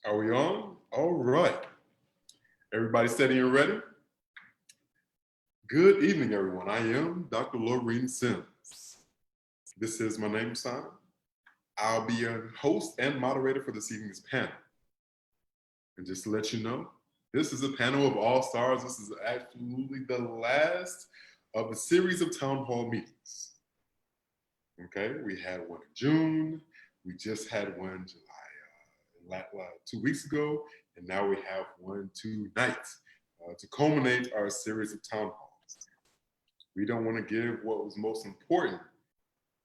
Are we on? All right. Everybody steady and ready? Good evening, everyone. I am Dr. Laurene Simms. This is my name sign. I'll be your host and moderator for this evening's panel. And just to let you know, this is a panel of all stars. This is absolutely the last of a series of town hall meetings. Okay, we had one in June. We just had one July, 2 weeks ago, and now we have one tonight to culminate our series of town halls. We don't want to give what was most important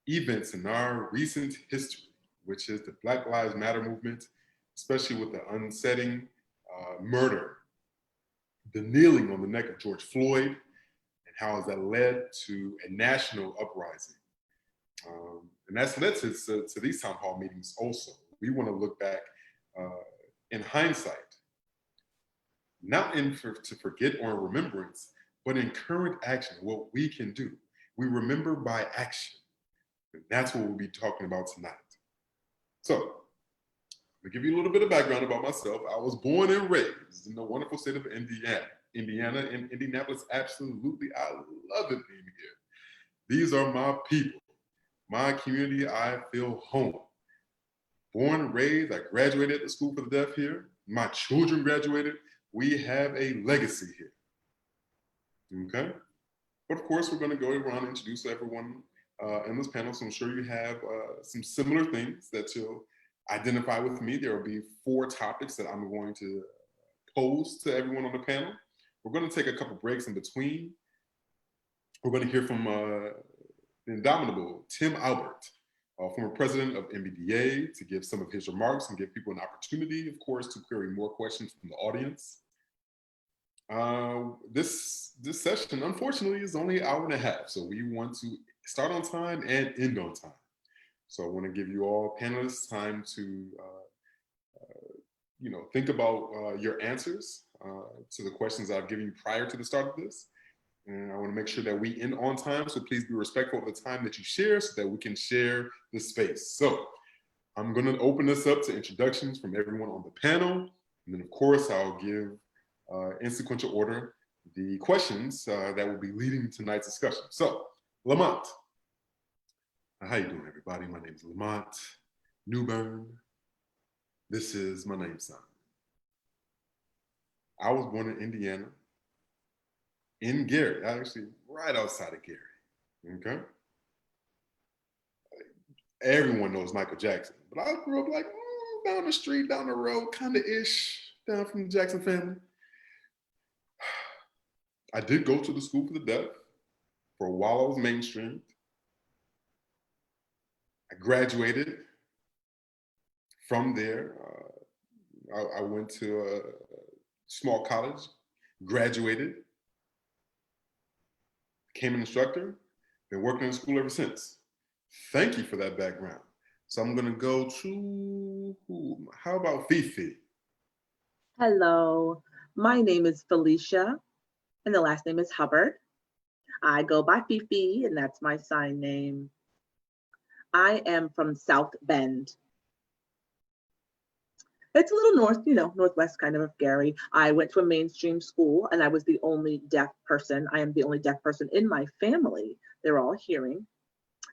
events in our recent history, which is the Black Lives Matter movement, especially with the unsettling murder, the kneeling on the neck of George Floyd, and how has that led to a national uprising. And that's led to these town hall meetings also. We want to look back in hindsight, not to forget or in remembrance, but in current action, what we can do. We remember by action. And that's what we'll be talking about tonight. So, to give you a little bit of background about myself, I was born and raised in the wonderful state of Indiana. Indiana and Indianapolis, absolutely, I love it being here. These are my people, my community, I feel home. Born and raised, I graduated at the School for the Deaf here. My children graduated. We have a legacy here. Okay? But of course, we're going to go around and introduce everyone in this panel. So I'm sure you have some similar things that you'll identify with me. There will be 4 topics that I'm going to pose to everyone on the panel. We're going to take a couple breaks in between. We're going to hear from the indomitable Tim Albert, former president of ICBDA, to give some of his remarks and give people an opportunity, of course, to query more questions from the audience. This session, unfortunately, is only an hour and a half, so we want to start on time and end on time. So I want to give you all panelists time to, think about your answers to the questions I've given you prior to the start of this. And I want to make sure that we end on time, so please be respectful of the time that you share so that we can share the space. So I'm going to open this up to introductions from everyone on the panel. And then, of course, I'll give in sequential order the questions that will be leading tonight's discussion. So, LaMonte. How you doing, everybody? My name is LaMonte Newbern. This is my name sign. I was born in Indiana, in Gary, actually right outside of Gary, okay? Everyone knows Michael Jackson, but I grew up like down the street, down the road, kind of ish, down from the Jackson family. I did go to the School for the Deaf. For a while I was mainstreamed. I graduated. From there, I went to a small college, graduated, became an instructor, been working in school ever since. Thank you for that background. So I'm gonna go to, how about Fifi? Hello, my name is Felicia, and the last name is Hubbard. I go by Fifi, and that's my sign name. I am from South Bend. It's a little north, northwest kind of Gary. I went to a mainstream school, and I was the only deaf person. I am the only deaf person in my family. They're all hearing.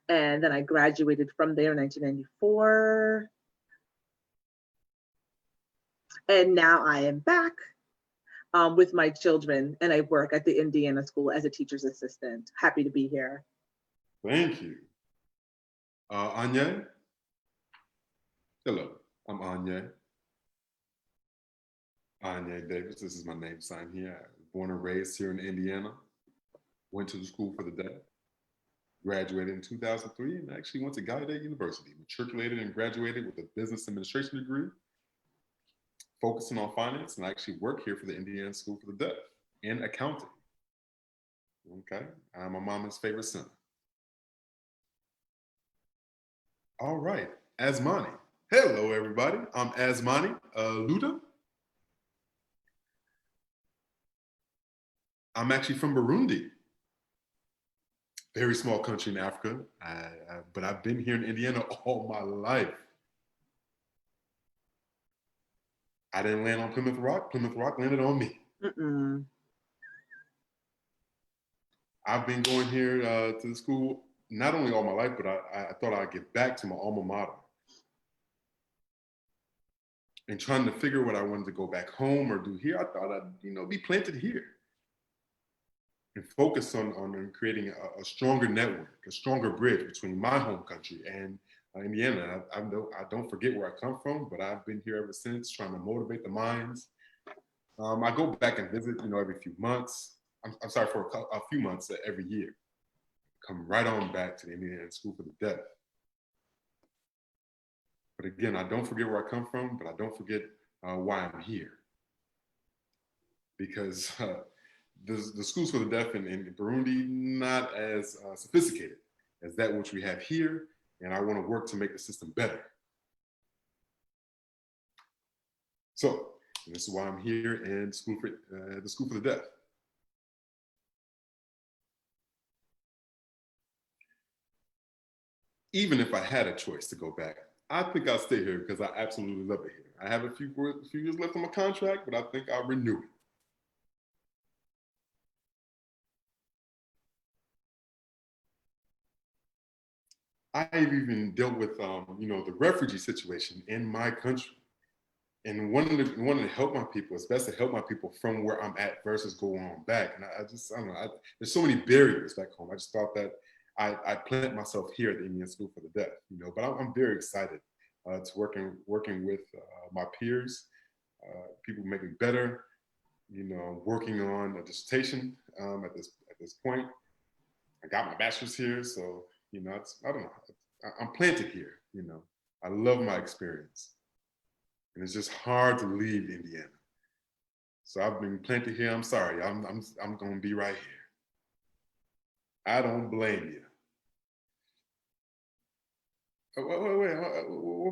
And then I graduated from there in 1994. And now I am back with my children, and I work at the Indiana school as a teacher's assistant. Happy to be here. Thank you. Onye? Hello, I'm Onye. Onye Davis, this is my name sign here. I was born and raised here in Indiana. Went to the School for the Deaf. Graduated in 2003 and actually went to Gallaudet University. Matriculated and graduated with a business administration degree, focusing on finance, and I actually work here for the Indiana School for the Deaf in accounting. Okay, I'm my mama's favorite son. All right, Asmani. Hello, everybody. I'm Asmani Aluta. I'm actually from Burundi. Very small country in Africa, but I've been here in Indiana all my life. I didn't land on Plymouth Rock. Plymouth Rock landed on me. Mm-mm. I've been going here to the school not only all my life, but I thought I'd give back to my alma mater. And trying to figure what I wanted to go back home or do here, I thought I'd be planted here and focus on creating a stronger network, a stronger bridge between my home country and Indiana. I don't forget where I come from, but I've been here ever since, trying to motivate the minds. I go back and visit, every few months. I'm sorry, for a few months every year. Come right on back to the Indiana School for the Deaf. But again, I don't forget where I come from, but I don't forget why I'm here. Because the schools for the deaf in Burundi, not as sophisticated as that which we have here, and I want to work to make the system better. So, this is why I'm here in the School for the Deaf. Even if I had a choice to go back, I think I'll stay here because I absolutely love it here. I have a few years left on my contract, but I think I'll renew it. I've even dealt with, the refugee situation in my country, and wanting to help my people. It's best to help my people from where I'm at versus going on back. And I don't know. There's so many barriers back home. I just thought that I plant myself here at the Indian School for the Deaf, But I'm very excited to working with my peers, people making better. Working on a dissertation at this point. I got my bachelor's here, so I don't know. I'm planted here. I love my experience, and it's just hard to leave Indiana. So I've been planted here. I'm sorry. I'm going to be right here. I don't blame you. Wait,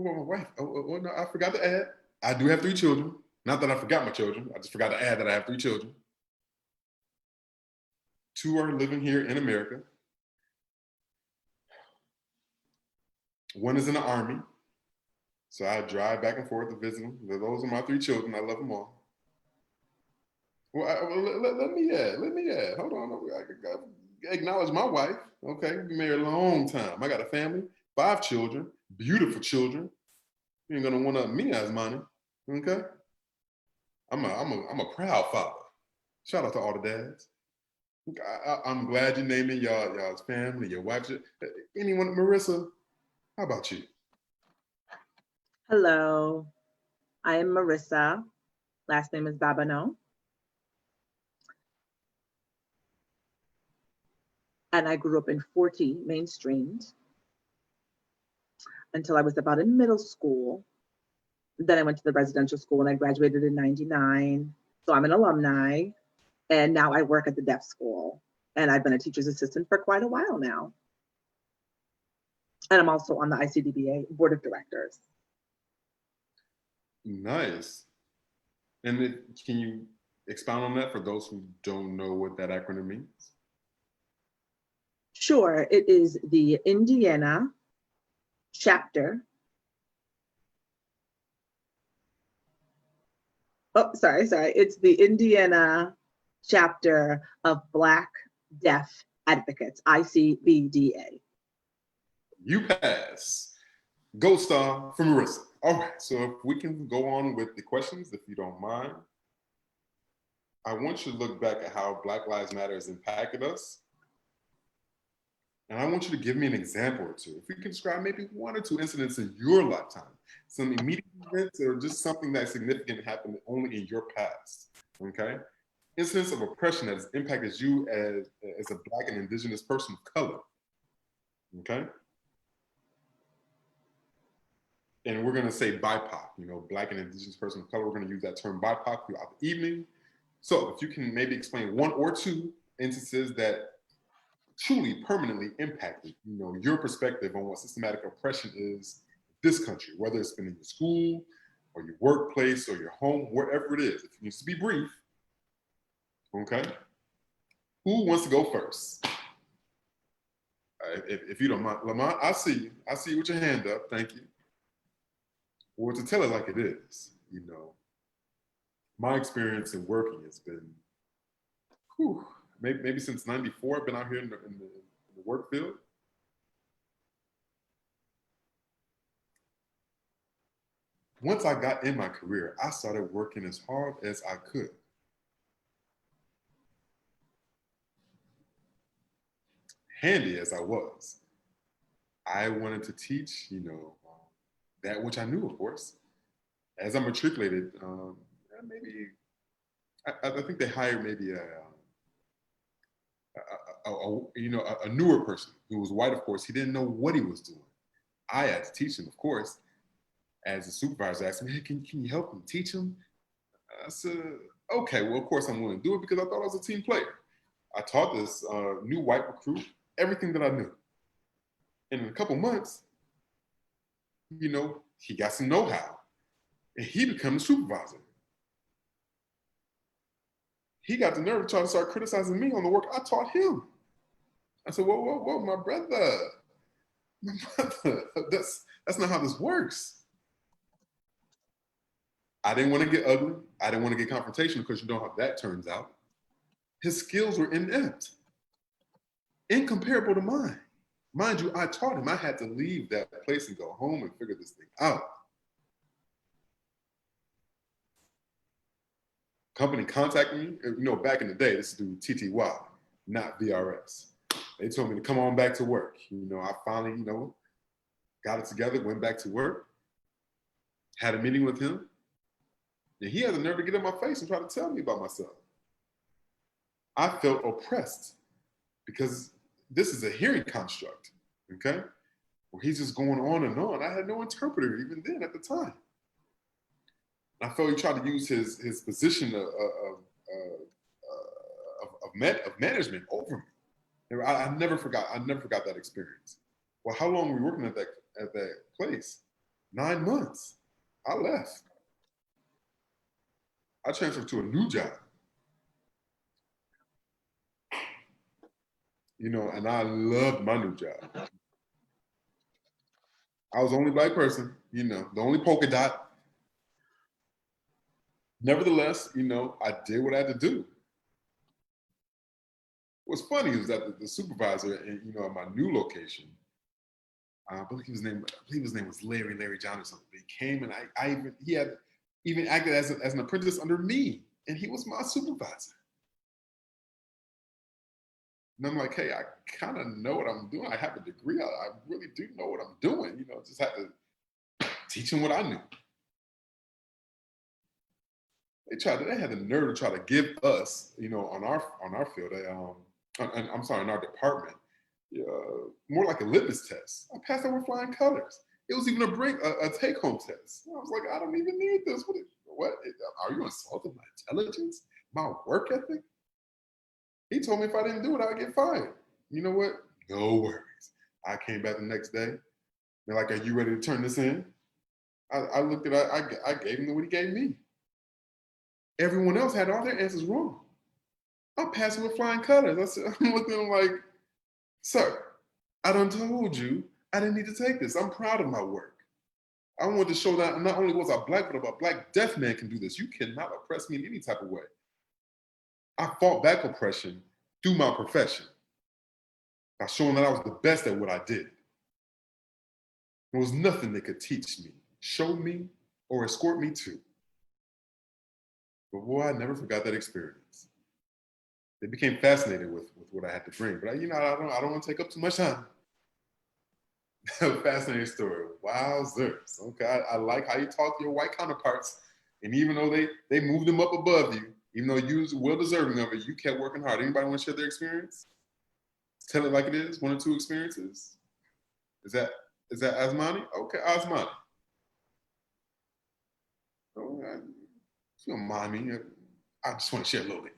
my wife. Oh, no, I forgot to add. I do have 3 children. Not that I forgot my children. I just forgot to add that I have 3 children. 2 are living here in America. 1 is in the Army. So I drive back and forth to visit them. Those are my 3 children. I love them all. Well, let me add. Hold on. I acknowledge my wife. Okay, we've been married a long time. I got a family, 5 children, beautiful children. You ain't gonna want to me, Asmani. Okay. I'm a proud father. Shout out to all the dads. I'm glad you're naming y'all's family, your wife. Anyone, Marissa, how about you? Hello, I am Marissa. Last name is Babineaux. And I grew up in 40 mainstreamed until I was about in middle school. Then I went to the residential school and I graduated in 99. So I'm an alumni. And now I work at the deaf school. And I've been a teacher's assistant for quite a while now. And I'm also on the ICBDA board of directors. Nice. And can you expound on that for those who don't know what that acronym means? Sure, it is the Indiana chapter. Oh, sorry. It's the Indiana chapter of Black Deaf Advocates, ICBDA. You pass. Gold star for Marissa. All right, so if we can go on with the questions, if you don't mind. I want you to look back at how Black Lives Matter has impacted us. And I want you to give me an example or 2. If you can describe maybe 1 or 2 incidents in your lifetime, some immediate events or just something that significant happened only in your past, okay? Incidents of oppression that has impacted you as a Black and Indigenous person of color, okay? And we're gonna say BIPOC, Black and Indigenous person of color. We're gonna use that term BIPOC throughout the evening. So if you can maybe explain 1 or 2 instances that truly permanently impacted, your perspective on what systematic oppression is in this country, whether it's been in your school or your workplace or your home, wherever it is. If it needs to be brief, okay? Who wants to go first? If you don't mind, LaMonte, I see you. I see you with your hand up. Thank you. Or to tell it like it is, my experience in working has been, maybe since '94, I've been out here in the work field. Once I got in my career, I started working as hard as I could. Handy as I was, I wanted to teach, that which I knew, of course. As I matriculated, maybe I think they hired maybe a newer person who was white. Of course, he didn't know what he was doing. I had to teach him, of course. As the supervisor asked me, "Hey, can you help him teach him?" I said, "Okay, well, of course I'm willing to do it because I thought I was a team player." I taught this new white recruit everything that I knew. And in a couple months, he got some know-how, and he became a supervisor. He got the nerve to try to start criticizing me on the work I taught him. I said, whoa, my brother. That's not how this works. I didn't want to get ugly. I didn't want to get confrontational because you know how that turns out. His skills were inept, incomparable to mine. Mind you, I taught him. I had to leave that place and go home and figure this thing out. Company contacted me. Back in the day, this is through TTY, not VRS. They told me to come on back to work. I finally, got it together, went back to work, had a meeting with him, and he had the nerve to get in my face and try to tell me about myself. I felt oppressed because this is a hearing construct, okay? Where he's just going on and on. I had no interpreter even then at the time. I felt he tried to use his position of management over me. I never forgot that experience. Well, how long were we working at that place? 9 months. I left. I transferred to a new job. And I loved my new job. I was the only black person, the only polka dot. Nevertheless, I did what I had to do. What's funny is that the supervisor, at my new location, I believe his name was Larry John or something. He came and he had even acted as an apprentice under me, and he was my supervisor. And I'm like, hey, I kind of know what I'm doing. I have a degree. I really do know what I'm doing. Just had to teach him what I knew. They had the nerve to try to give us, on our field, in our department, more like a litmus test. I passed that with flying colors. It was even a take-home test. I was like, I don't even need this. What? Are you insulting my intelligence, my work ethic? He told me if I didn't do it, I'd get fired. You know what? No worries. I came back the next day. They're like, are you ready to turn this in? I looked at it, I gave him what he gave me. Everyone else had all their answers wrong. I passed with flying colors. I'm looking at him like, sir, I done told you I didn't need to take this. I'm proud of my work. I wanted to show that not only was I black, but a black deaf man can do this. You cannot oppress me in any type of way. I fought back oppression through my profession by showing that I was the best at what I did. There was nothing they could teach me, show me, or escort me to. But boy, I never forgot that experience. They became fascinated with what I had to bring. But I don't want to take up too much time. Fascinating story. Wowzers. Okay, I like how you talk to your white counterparts. And even though they moved them up above you, even though you was well deserving of it, you kept working hard. Anybody want to share their experience? Tell it like it is, 1 or 2 experiences. Is that Asmani? Okay, Asmani. Oh, if you don't mind me, I just want to share a little bit.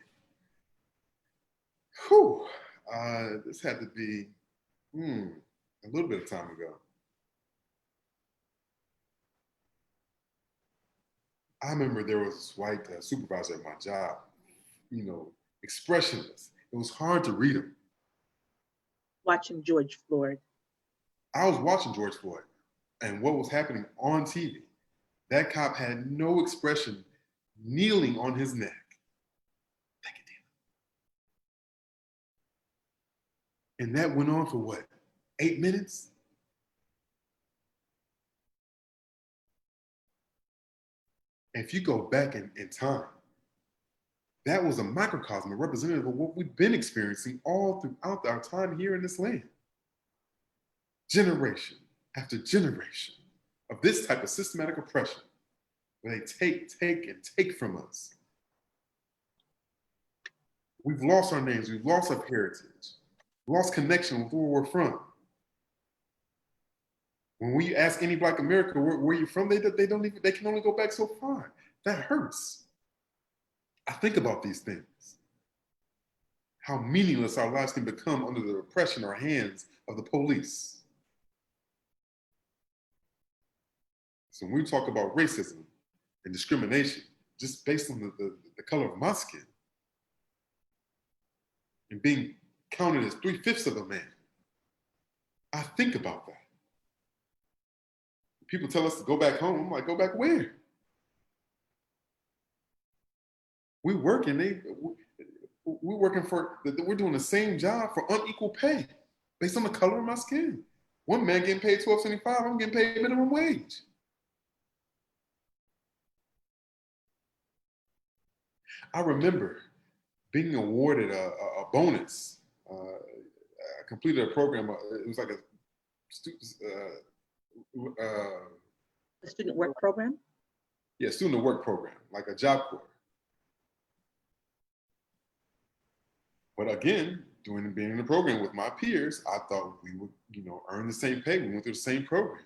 Whew. This had to be a little bit of time ago. I remember there was this white supervisor at my job, expressionless. It was hard to read him. Watching George Floyd. I was watching George Floyd and what was happening on TV. That cop had no expression kneeling on his neck. And that went on for what, 8 minutes? If you go back in time, that was a microcosm, a representative of what we've been experiencing all throughout our time here in this land. Generation after generation of this type of systematic oppression, where they take from us. We've lost our names, we've lost our heritage, lost connection with where we're from. When we ask any Black American where you're from, they can only go back so far. That hurts. I think about these things. How meaningless our lives can become under the oppression or hands of the police. So when we talk about racism and discrimination, just based on the color of my skin, and being counted as 3/5 of a man, I think about that. People tell us to go back home. I'm like, go back where? We're working we're doing the same job for unequal pay based on the color of my skin. One man getting paid $12.75, I'm getting paid minimum wage. I remember being awarded a bonus. I completed a program. It was like a student work program? Yeah, student work program, like a job corps. But again, being in the program with my peers, I thought we would, earn the same pay. We went through the same program.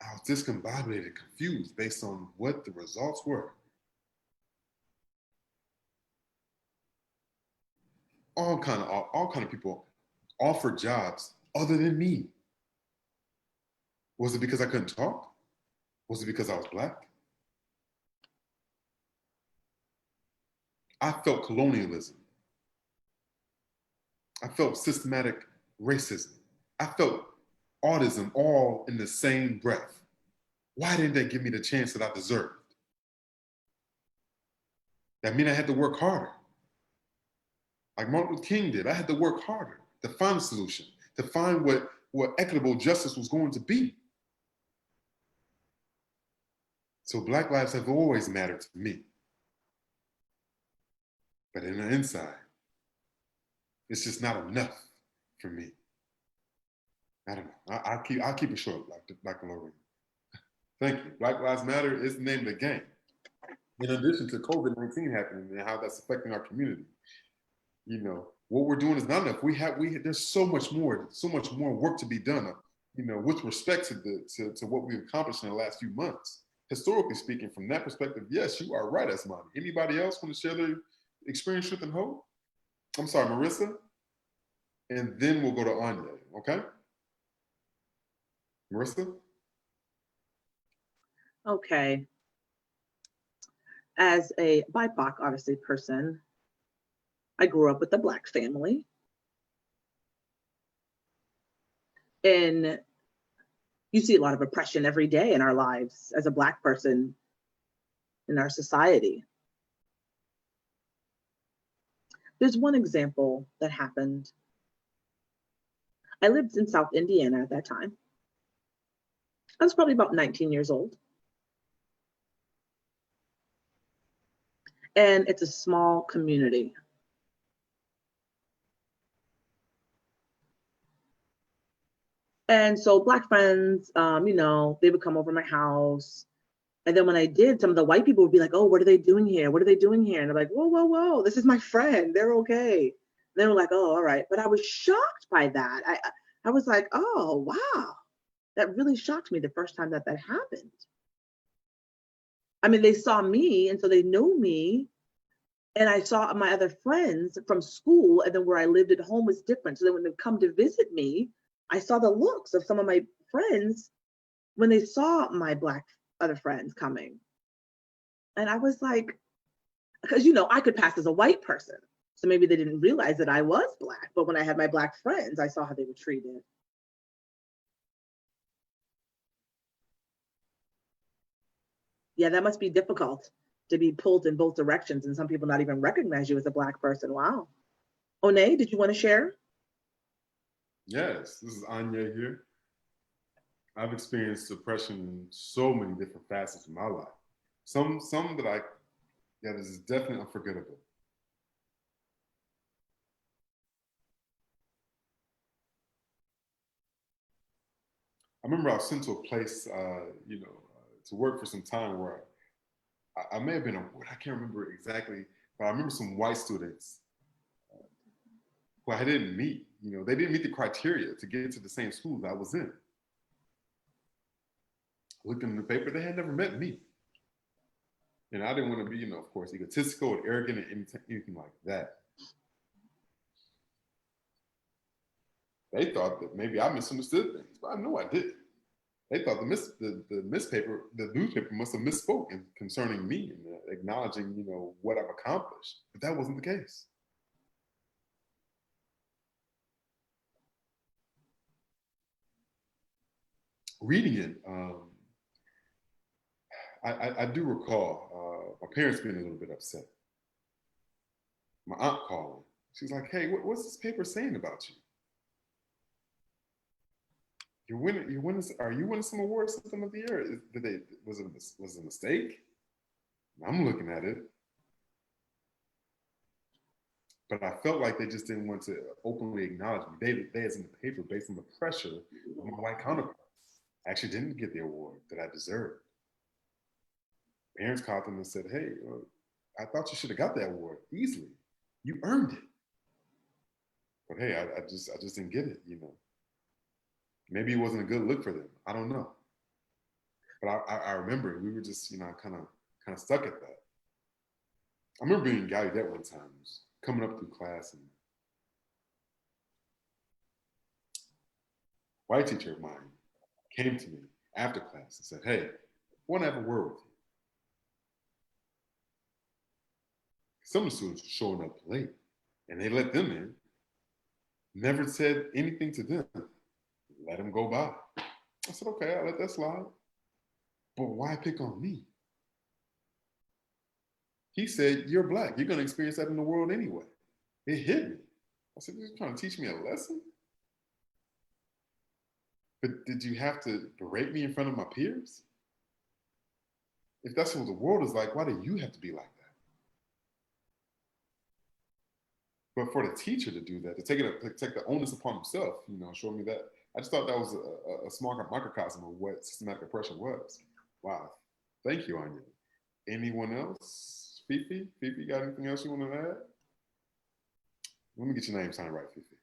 I was discombobulated and confused based on what the results were. All kind of people offered jobs other than me. Was it because I couldn't talk? Was it because I was Black? I felt colonialism. I felt systematic racism. I felt autism all in the same breath. Why didn't they give me the chance that I deserved? That meant I had to work harder. Like Martin Luther King did, I had to work harder to find a solution, to find what equitable justice was going to be. So Black lives have always mattered to me. But in the inside, it's just not enough for me. I don't know. I'll keep it short, Dr. Laurene. Thank you. Black Lives Matter is the name of the game. In addition to COVID-19 happening and how that's affecting our community, what we're doing is not enough. There's so much more work to be done, with respect to what we've accomplished in the last few months. Historically speaking, from that perspective, yes, you are right, Asmani. Anybody else want to share their experience, truth, and hope? I'm sorry, Marissa. And then we'll go to Onye, okay? Marissa? Okay. As a BIPOC, obviously, person, I grew up with a Black family. And you see a lot of oppression every day in our lives as a Black person in our society. There's one example that happened. I lived in South Indiana at that time. I was probably about 19 years old. And it's a small community. And so Black friends, they would come over my house. And then when I did, some of the white people would be like, oh, what are they doing here? What are they doing here? And I'm like, whoa, whoa, whoa, this is my friend. They're okay. And they were like, oh, all right. But I was shocked by that. I was like, oh, wow. That really shocked me the first time that happened. I mean, they saw me, and so they know me. And I saw my other friends from school, and then where I lived at home was different. So then when they come to visit me, I saw the looks of some of my friends when they saw my Black other friends coming. And I was like, because, I could pass as a white person. So maybe they didn't realize that I was Black. But when I had my Black friends, I saw how they were treated. Yeah, that must be difficult to be pulled in both directions and some people not even recognize you as a Black person. Wow. Onye, did you want to share? Yes, this is Onye here. I've experienced depression in so many different facets of my life. Some that is definitely unforgettable. I remember I was sent to a place, to work for some time where I may have been I can't remember exactly, but I remember some white students who I didn't meet. They didn't meet the criteria to get into the same school that I was in. Looked in the paper, they had never met me. And I didn't want to be, of course, egotistical or arrogant or anything like that. They thought that maybe I misunderstood things, but I know I didn't. They thought the newspaper must have misspoken concerning me and acknowledging, what I've accomplished. But that wasn't the case. Reading it, I do recall my parents being a little bit upset. My aunt calling. She's like, "Hey, what's this paper saying about you? Are you winning some awards system of the year? Was it a mistake?" And I'm looking at it, but I felt like they just didn't want to openly acknowledge me. They as in the paper, based on the pressure of my white counterparts, I actually didn't get the award that I deserved. Parents called them and said, "Hey, I thought you should have got that award easily. You earned it." But hey, I just didn't get it. Maybe it wasn't a good look for them. I don't know. But I remember we were just, kind of stuck at that. I remember being in Gallaudet one time, coming up through class, and a white teacher of mine came to me after class and said, "Hey, I want to have a word with you." Some of the students were showing up late, and they let them in. Never said anything to them. Let them go by. I said, "Okay, I'll let that slide. But why pick on me?" He said, "You're Black. You're going to experience that in the world anyway." It hit me. I said, "You're trying to teach me a lesson? But did you have to berate me in front of my peers? If that's what the world is like, why do you have to be like that?" But for the teacher to do that, to take the onus upon himself, show me that, I just thought that was a small microcosm of what systematic oppression was. Wow. Thank you, Anya. Anyone else? Fifi? Fifi, got anything else you want to add? Let me get your name signed right, Fifi.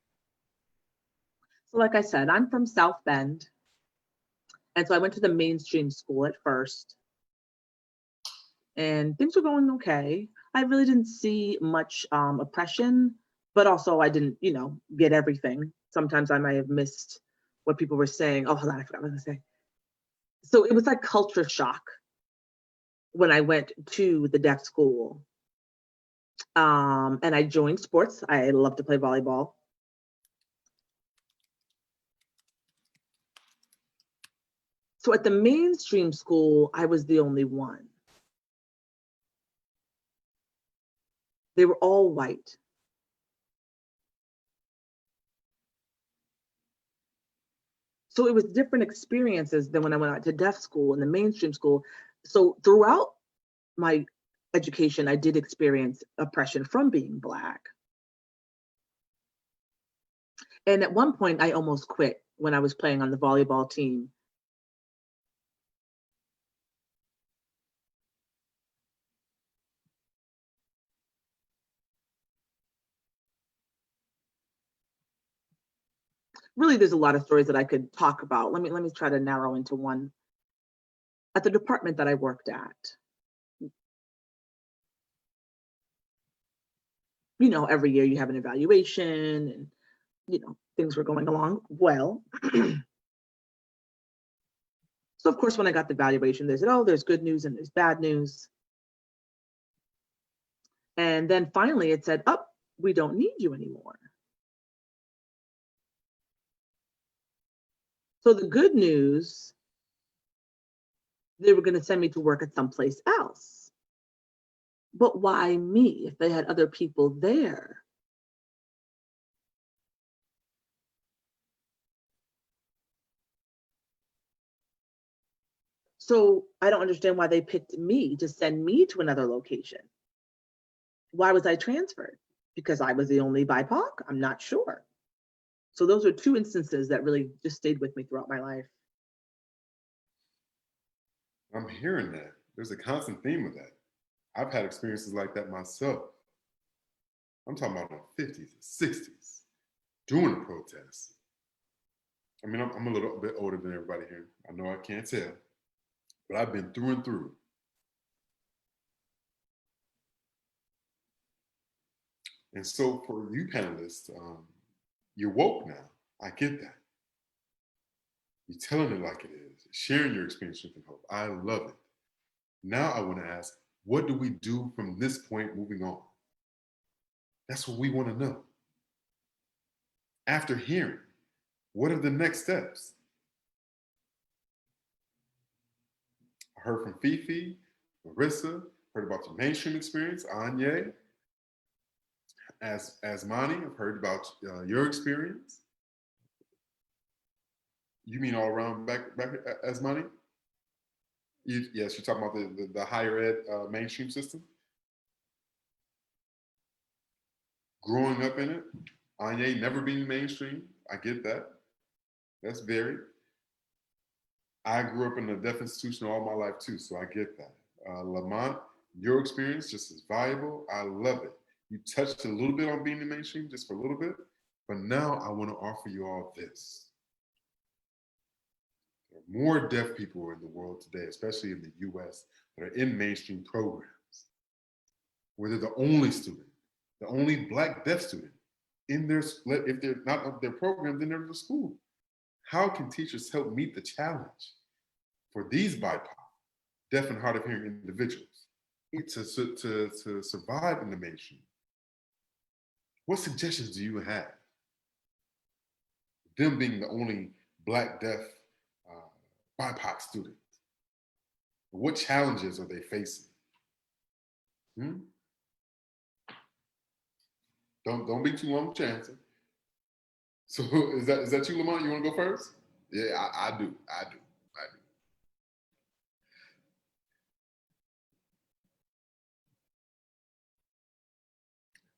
So like I said, I'm from South Bend. And so I went to the mainstream school at first. And things were going okay. I really didn't see much oppression, but also I didn't, get everything. Sometimes I might have missed what people were saying. Oh, hold on, I forgot what I was going to say. So it was like culture shock when I went to the deaf school. And I joined sports. I love to play volleyball. So at the mainstream school, I was the only one. They were all white. So it was different experiences than when I went out to deaf school and the mainstream school. So throughout my education, I did experience oppression from being Black. And at one point, I almost quit when I was playing on the volleyball team. Really, there's a lot of stories that I could talk about. Let me try to narrow into one. At the department that I worked at, every year you have an evaluation and, things were going along well. So of course, when I got the evaluation, they said, "Oh, there's good news and there's bad news." And then finally it said, "Oh, we don't need you anymore." So the good news, they were going to send me to work at someplace else. But why me if they had other people there? So I don't understand why they picked me to send me to another location. Why was I transferred? Because I was the only BIPOC? I'm not sure. So those are two instances that really just stayed with me throughout my life. I'm hearing that. There's a constant theme of that. I've had experiences like that myself. I'm talking about in the 50s and 60s, during the protests. I mean, I'm a little bit older than everybody here. I know I can't tell, but I've been through and through. And so for you panelists, you're woke now. I get that. You're telling it like it is, sharing your experience, strength, and hope. I love it. Now I want to ask, what do we do from this point moving on? That's what we want to know. After hearing, what are the next steps? I heard from Fifi, Marissa, heard about your mainstream experience, Onye, Asmani, I've heard about your experience. You mean all around back Asmani? Yes, you're talking about the higher ed mainstream system? Growing up in it, Anye never being mainstream, I get that. That's varied. I grew up in a deaf institution all my life too, so I get that. LaMonte, your experience just as valuable. I love it. You touched a little bit on being in mainstream, just for a little bit, but now I want to offer you all this. There are more deaf people in the world today, especially in the US, that are in mainstream programs, where they're the only student, the only Black deaf student in their, if they're not of their program, then they're in the school. How can teachers help meet the challenge for these BIPOC, deaf and hard of hearing individuals, to survive in the mainstream? What suggestions do you have? Them being the only Black deaf BIPOC student, what challenges are they facing? Don't be too long with your answer. So is that you, Lamont? You want to go first? Yeah, I do.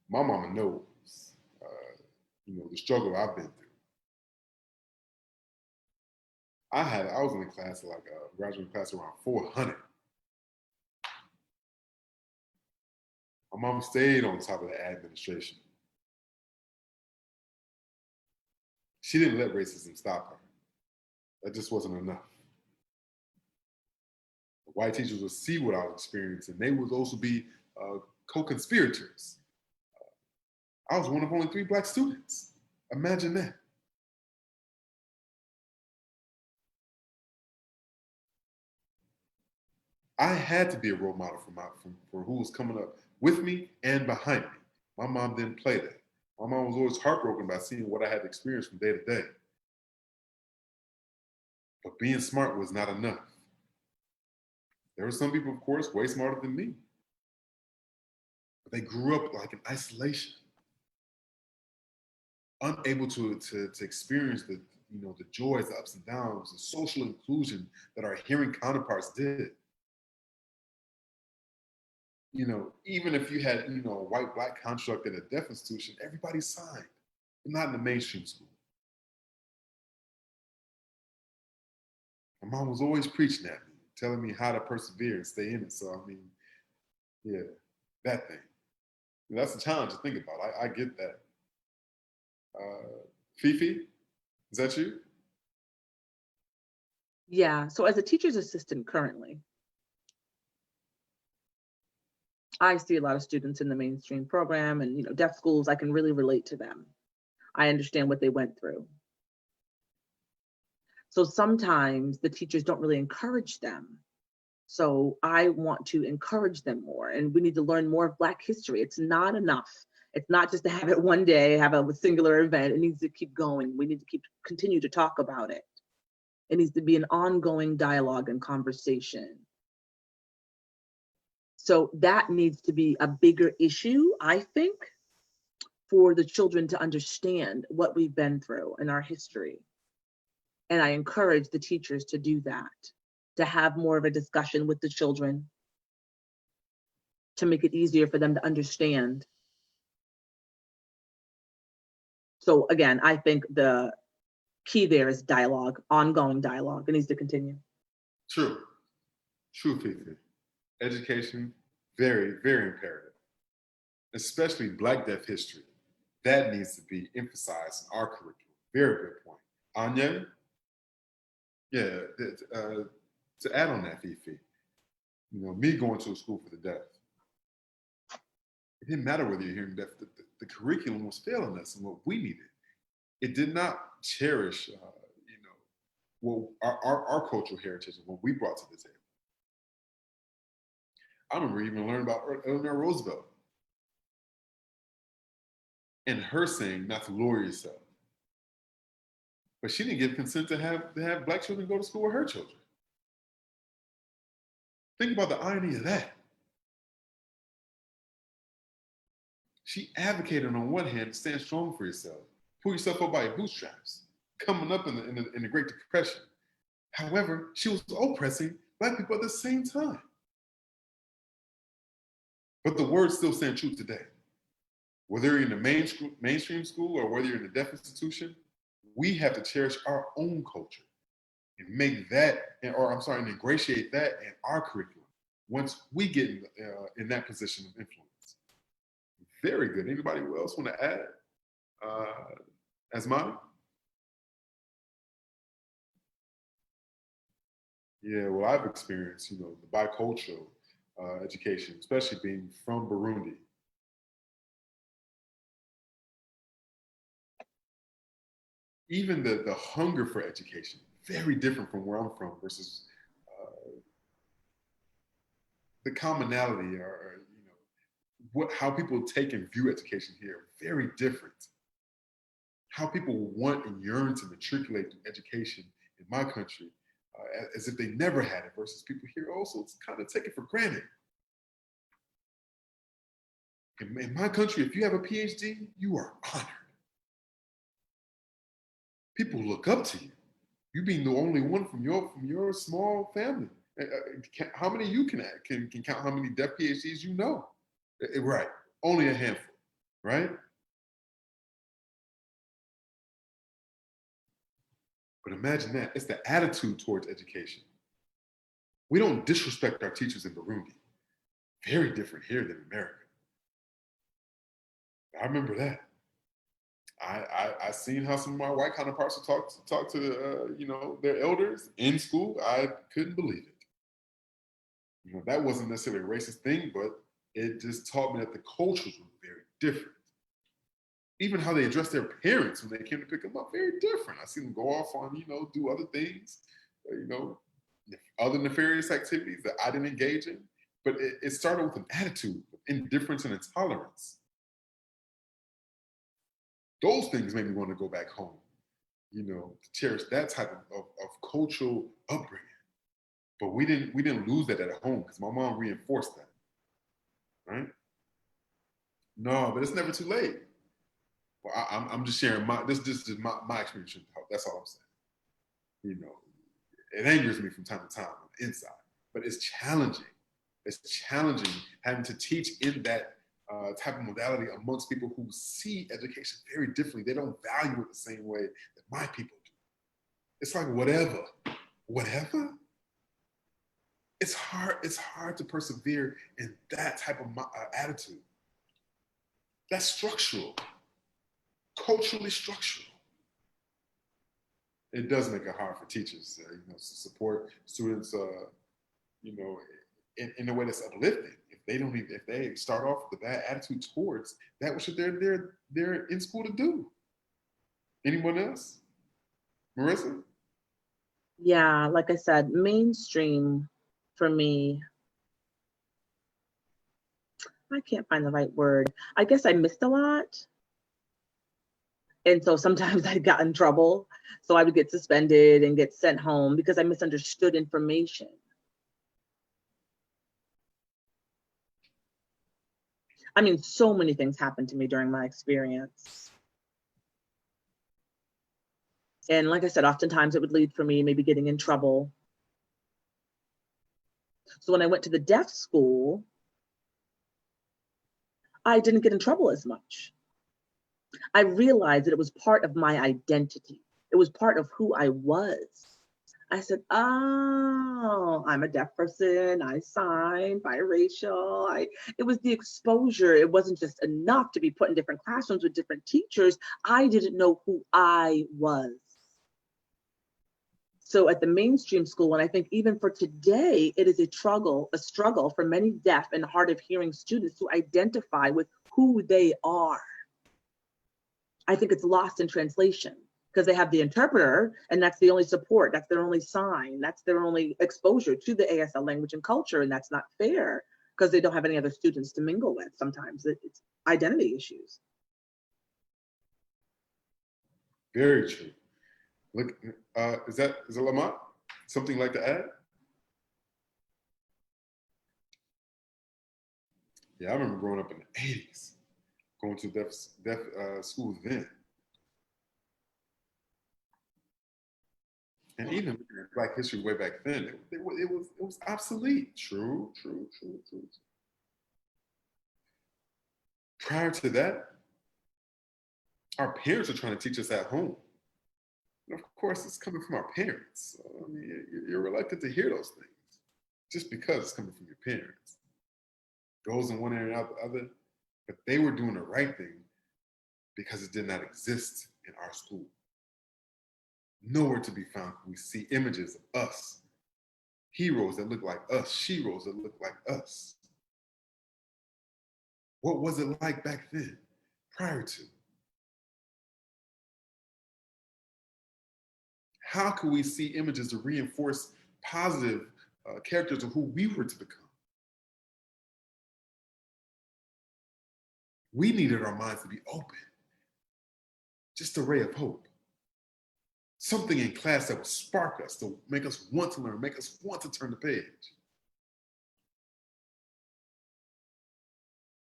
My mama knows, the struggle I've been through. I was in a class like a graduate class around 400. My mom stayed on top of the administration. She didn't let racism stop her. That just wasn't enough. The white teachers would see what I was experiencing. They would also be co-conspirators. I was one of only 3 Black students. Imagine that. I had to be a role model for who was coming up with me and behind me. My mom didn't play that. My mom was always heartbroken by seeing what I had to experience from day to day. But being smart was not enough. There were some people, of course, way smarter than me. But they grew up like in isolation, unable to experience the joys, the ups and downs, the social inclusion that our hearing counterparts did. Even if you had, a white Black construct in a deaf institution, everybody signed, but not in the mainstream school. My mom was always preaching at me, telling me how to persevere and stay in it. So, yeah, that thing. That's a challenge to think about. I get that. Fifi, is that you? Yeah, so as a teacher's assistant currently, I see a lot of students in the mainstream program and, deaf schools. I can really relate to them. I understand what they went through. So sometimes the teachers don't really encourage them. So I want to encourage them more, and we need to learn more of Black history. It's not enough. It's not just to have it one day, have a singular event. It needs to keep going. We need to continue to talk about it. It needs to be an ongoing dialogue and conversation. So that needs to be a bigger issue, I think, for the children to understand what we've been through in our history. And I encourage the teachers to do that, to have more of a discussion with the children, to make it easier for them to understand. So again, I think the key there is dialogue, ongoing dialogue. It needs to continue. True. True, Fifi. Education, very, very imperative. Especially Black Deaf history. That needs to be emphasized in our curriculum. Very good point. Onye? Yeah, to add on that, Fifi, me going to a school for the deaf, it didn't matter whether you're hearing deaf, the curriculum was failing us and what we needed. It did not cherish, well, our cultural heritage and what we brought to the table. I remember even learning about Eleanor Roosevelt and her saying not to lower yourself. But she didn't give consent to have Black children go to school with her children. Think about the irony of that. She advocated on one hand to stand strong for yourself, pull yourself up by your bootstraps, coming up in the Great Depression. However, she was oppressing Black people at the same time. But the words still stand true today. Whether you're in the mainstream school or whether you're in a deaf institution, we have to cherish our own culture and make that, and ingratiate that in our curriculum once we get in that position of influence. Very good. Anybody else want to add? Asmani? Yeah, well, I've experienced, the bicultural education, especially being from Burundi. Even the hunger for education, very different from where I'm from versus the commonality or how people take and view education here, very different. How people want and yearn to matriculate through education in my country as if they never had it versus people here also kind of take it for granted. In my country, if you have a PhD, you are honored. People look up to you. You being the only one from your small family. How many of you can count how many deaf PhDs you know? Right, only a handful, right? But imagine that, it's the attitude towards education. We don't disrespect our teachers in Burundi. Very different here than America. I remember that. I seen how some of my white counterparts would talk to their elders in school. I couldn't believe it. That wasn't necessarily a racist thing, but it just taught me that the cultures were very different. Even how they addressed their parents when they came to pick them up, very different. I seen them go off on, do other things, other nefarious activities that I didn't engage in. But it started with an attitude of indifference and intolerance. Those things made me want to go back home, to cherish that type of cultural upbringing. But we didn't lose that at home because my mom reinforced that, right? No, but it's never too late. Well, I'm just sharing this is my experience. That's all I'm saying. It angers me from time to time on the inside, but it's challenging. It's challenging having to teach in that type of modality amongst people who see education very differently. They don't value it the same way that my people do. It's like whatever. It's hard to persevere in that type of attitude. That's structural, culturally structural. It does make it hard for teachers, to support students, in a way that's uplifting. If they start off with a bad attitude towards that, which they're in school to do. Anyone else? Marissa? Yeah, like I said, mainstream for me, I can't find the right word. I guess I missed a lot. And so sometimes I got in trouble. So I would get suspended and get sent home because I misunderstood information. I mean, so many things happened to me during my experience. And like I said, oftentimes it would lead for me maybe getting in trouble. So when I went to the deaf school, I didn't get in trouble as much. I realized that it was part of my identity. It was part of who I was. I said, oh, I'm a deaf person. I sign biracial. It was the exposure. It wasn't just enough to be put in different classrooms with different teachers. I didn't know who I was. So at the mainstream school, and I think even for today, it is a struggle for many deaf and hard of hearing students to identify with who they are. I think it's lost in translation because they have the interpreter and that's the only support, that's their only sign, that's their only exposure to the ASL language and culture, and that's not fair because they don't have any other students to mingle with. Sometimes it's identity issues. Very true. Look, is that LaMonte? Something like to add? Yeah, I remember growing up in the 80s, going to deaf schools then. And even looking at Black history way back then, it was obsolete. True. Prior to that, our parents are trying to teach us at home. And of course, it's coming from our parents. So, I mean, you're reluctant to hear those things just because it's coming from your parents. Goes in one ear and out the other, but they were doing the right thing because it did not exist in our school. Nowhere to be found can we see images of us, heroes that look like us, sheroes that look like us. What was it like back then, prior to? How could we see images to reinforce positive characters of who we were to become? We needed our minds to be open. Just a ray of hope. Something in class that would spark us, to make us want to learn, make us want to turn the page.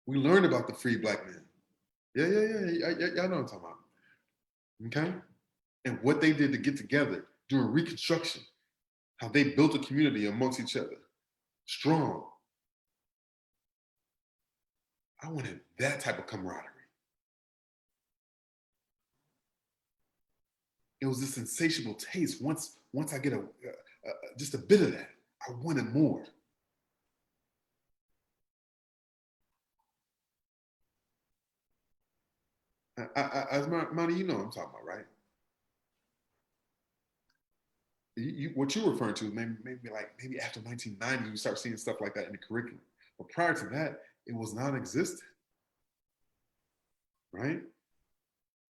We learned about the free Black men. Yeah. Y'all know what I'm talking about. Okay? And what they did to get together during Reconstruction, how they built a community amongst each other, strong. I wanted that type of camaraderie. It was this insatiable taste. Once I get just a bit of that, I wanted more. Asmani, you know what I'm talking about, right? What you're referring to, maybe after 1990, you start seeing stuff like that in the curriculum. But prior to that, it was non-existent, right?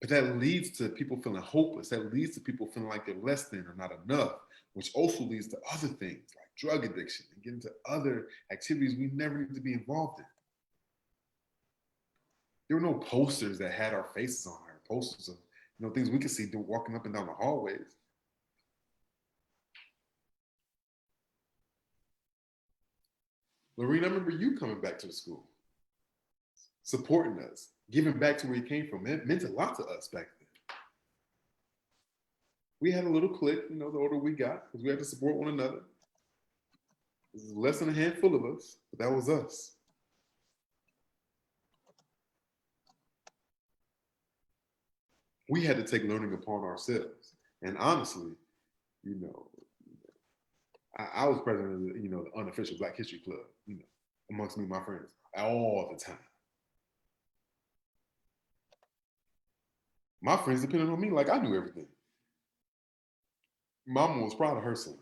But that leads to people feeling hopeless. That leads to people feeling like they're less than or not enough, which also leads to other things like drug addiction and getting to other activities we never need to be involved in. There were no posters that had our faces on it, posters of things we could see walking up and down the hallways. Laurene, I remember you coming back to the school, supporting us, giving back to where you came from. It meant a lot to us back then. We had a little clique, the older we got, because we had to support one another. This is less than a handful of us, but that was us. We had to take learning upon ourselves. And honestly, I was president of the unofficial Black History Club, amongst me and my friends, all the time. My friends depended on me like I knew everything. Mama was proud of her son.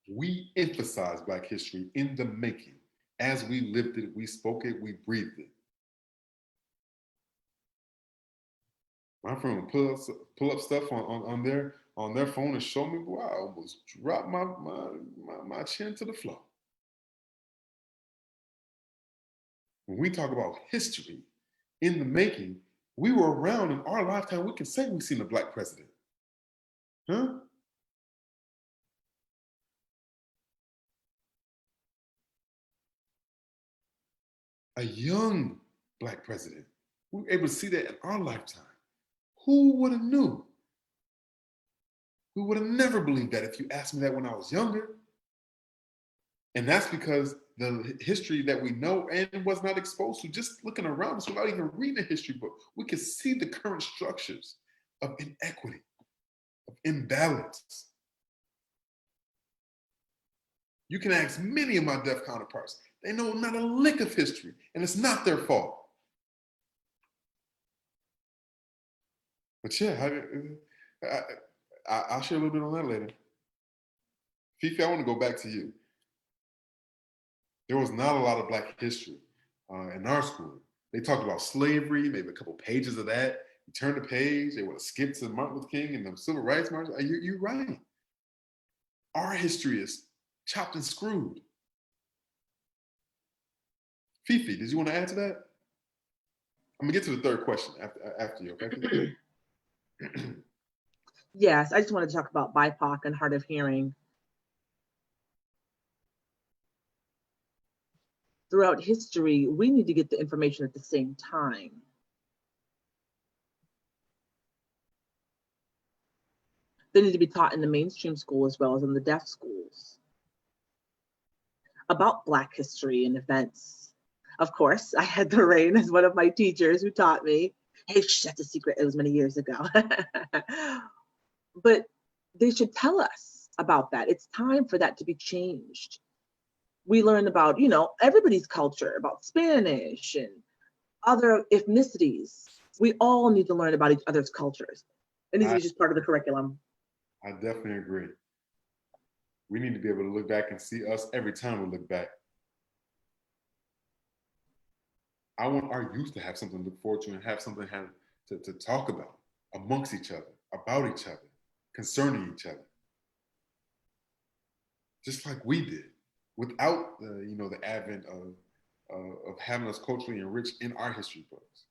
We emphasized Black history in the making. As we lived it, we spoke it, we breathed it. My friend would pull up stuff on their phone and show me, boy, I almost dropped my chin to the floor. When we talk about history in the making, we were around in our lifetime. We can say we've seen a Black president. Huh? A young Black president. We were able to see that in our lifetime. Who would have knew? We would have never believed that if you asked me that when I was younger. And that's because the history that we know and was not exposed to, just looking around us without even reading a history book, we can see the current structures of inequity, of imbalance. You can ask many of my deaf counterparts. They know not a lick of history, and it's not their fault. But yeah, I'll share a little bit on that later. Fifi, I want to go back to you. There was not a lot of Black history in our school. They talked about slavery, maybe a couple pages of that. You turn the page, they would have skipped to Martin Luther King and the Civil Rights March. You're right. Our history is chopped and screwed. Fifi, did you want to add to that? I'm gonna get to the third question after you, okay? Yes, I just wanted to talk about BIPOC and hard of hearing. Throughout history, we need to get the information at the same time. They need to be taught in the mainstream school as well as in the deaf schools about Black history and events. Of course, I had Laurene as one of my teachers who taught me. Hey, that's a secret. It was many years ago. But they should tell us about that. It's time for that to be changed. We learn about, everybody's culture, about Spanish and other ethnicities. We all need to learn about each other's cultures. It needs to be just part of the curriculum. I definitely agree. We need to be able to look back and see us every time we look back. I want our youth to have something to look forward to and have something to talk about amongst each other, about each other, concerning each other. Just like we did, without the advent of having us culturally enriched in our history books.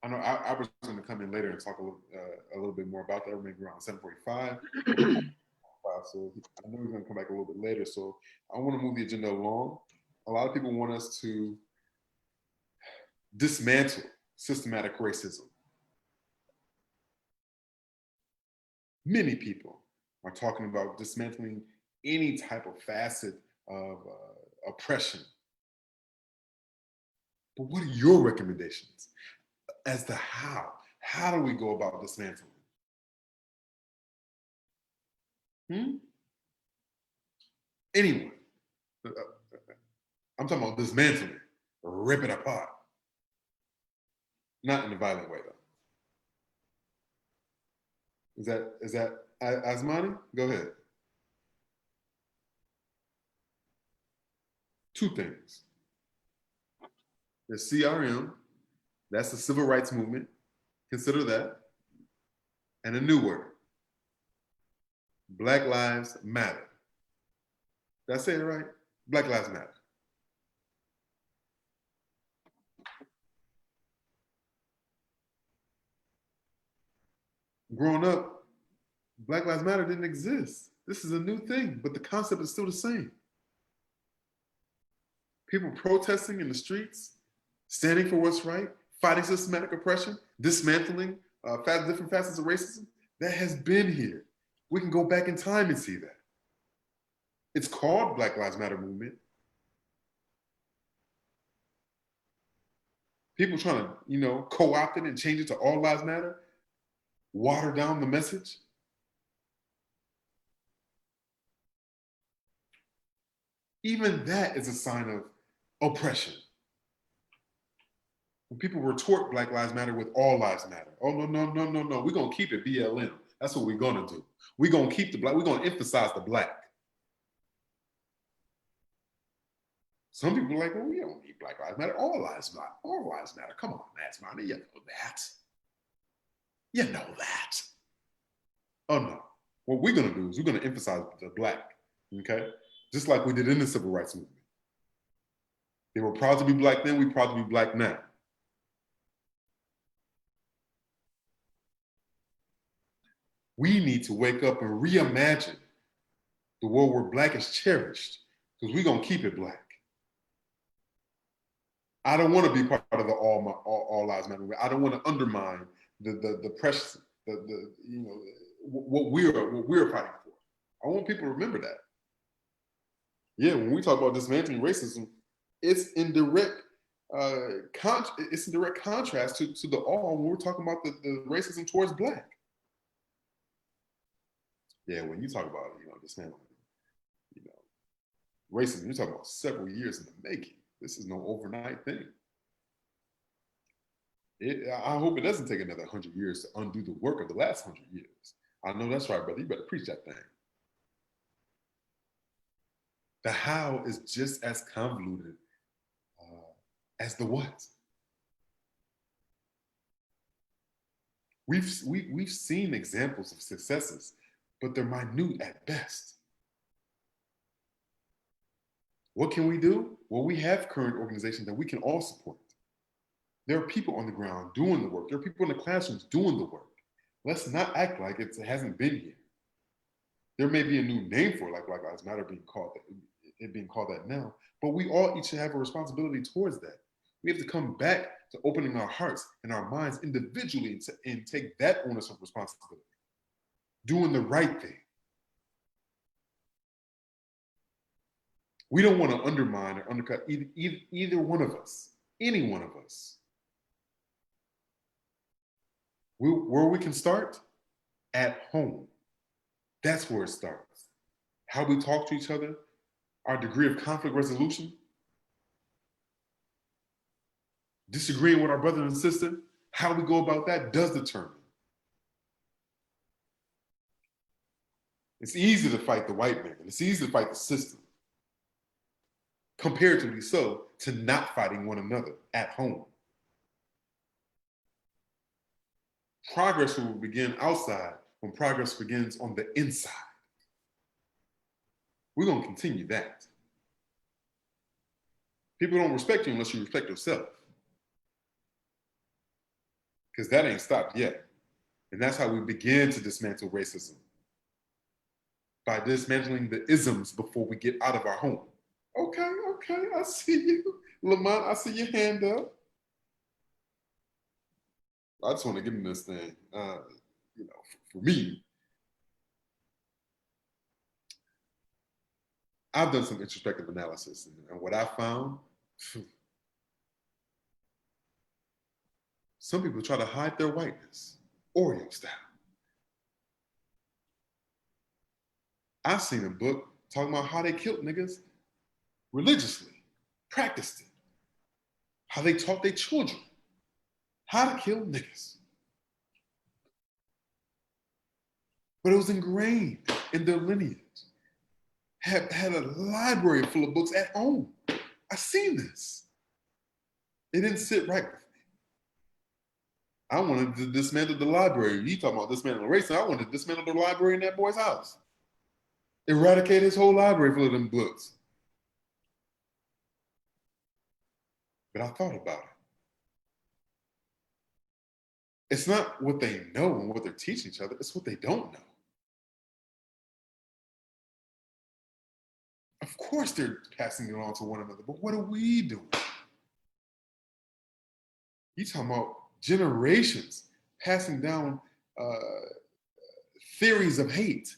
I know I was going to come in later and talk a little bit more about that, maybe around 7:45. So I know we're going to come back a little bit later. So I want to move the agenda along. A lot of people want us to dismantle systematic racism. Many people are talking about dismantling any type of facet of oppression. But what are your recommendations as to how? How do we go about dismantling? Anyone. I'm talking about dismantling it, rip it apart. Not in a violent way, though. Is that Asmani? Go ahead. Two things. There's CRM, that's the civil rights movement. Consider that. And a new word, Black Lives Matter. Did I say it right? Black Lives Matter. Growing up, Black Lives Matter didn't exist. This is a new thing, but the concept is still the same. People protesting in the streets, standing for what's right, fighting systematic oppression, dismantling different facets of racism, that has been here. We can go back in time and see that. It's called Black Lives Matter movement. People trying to, co-opt it and change it to All Lives Matter, water down the message. Even that is a sign of oppression. When people retort Black Lives Matter with All Lives Matter. Oh, no. We're going to keep it BLM. That's what we're going to do. We're going to keep the Black. We're going to emphasize the Black. Some people are like, well, we don't need Black Lives Matter. All Lives Matter. All Lives Matter. Come on, Asmani. You know that. You know that. Oh, no. What we're going to do is we're going to emphasize the Black, okay? Just like we did in the Civil Rights Movement. They were proud to be Black then, we're proud to be Black now. We need to wake up and reimagine the world where Black is cherished, because we're going to keep it Black. I don't want to be part of the all lives matter. I don't want to undermine the precious, what we're fighting for. I want people to remember that. Yeah, when we talk about dismantling racism, it's in direct contrast to the all when we're talking about the racism towards Black. Yeah, when you talk about dismantling racism, you're talking about several years in the making. This is no overnight thing. I hope it doesn't take another 100 years to undo the work of the last 100 years. I know that's right, brother. You better preach that thing. The how is just as convoluted as the what. We've seen examples of successes, but they're minute at best. What can we do? Well, we have current organizations that we can all support. There are people on the ground doing the work. There are people in the classrooms doing the work. Let's not act like it hasn't been here. There may be a new name for it, like Black Lives Matter being called that now, but we all each have a responsibility towards that. We have to come back to opening our hearts and our minds individually and take that onus of responsibility. Doing the right thing. We don't want to undermine or undercut either one of us, any one of us. Where we can start? At home. That's where it starts. How we talk to each other, our degree of conflict resolution, disagreeing with our brother and sister, how we go about that does determine. It's easy to fight the white man, and it's easy to fight the system. Comparatively so to not fighting one another at home. Progress will begin outside when progress begins on the inside. We're going to continue that. People don't respect you unless you respect yourself. Because that ain't stopped yet. And that's how we begin to dismantle racism. By dismantling the isms before we get out of our home. Okay, I see you. LaMonte, I see your hand up. I just want to get in this thing. For me, I've done some introspective analysis, and what I found, some people try to hide their whiteness, Oreo style. I've seen a book talking about how they killed niggas religiously, practiced it, how they taught their children how to kill niggas. But it was ingrained in their lineage. Had a library full of books at home. I seen this. It didn't sit right with me. I wanted to dismantle the library. You talking about dismantling racism? I wanted to dismantle the library in that boy's house. Eradicate his whole library full of them books. But I thought about it. It's not what they know and what they're teaching each other, it's what they don't know. Of course they're passing it on to one another, but what are we doing? You talking about generations passing down theories of hate,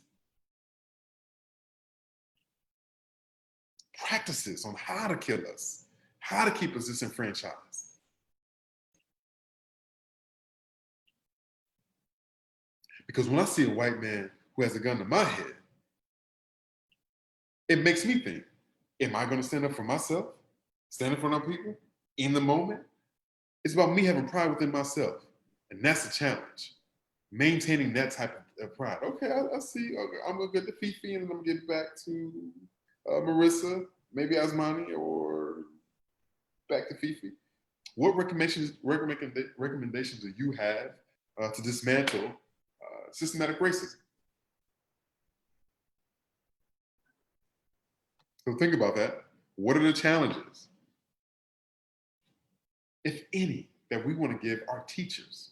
practices on how to kill us, how to keep us disenfranchised. Because when I see a white man who has a gun to my head, it makes me think, am I going to stand up for myself? Stand up for our people in the moment? It's about me having pride within myself. And that's the challenge. Maintaining that type of pride. Okay, I see. Okay, I'm going to get to Fifi and then I'm going to get back to Marissa, maybe Asmani, or back to Fifi. What recommendations do you have to dismantle systematic racism? So think about that. What are the challenges? if any, that we want to give our teachers?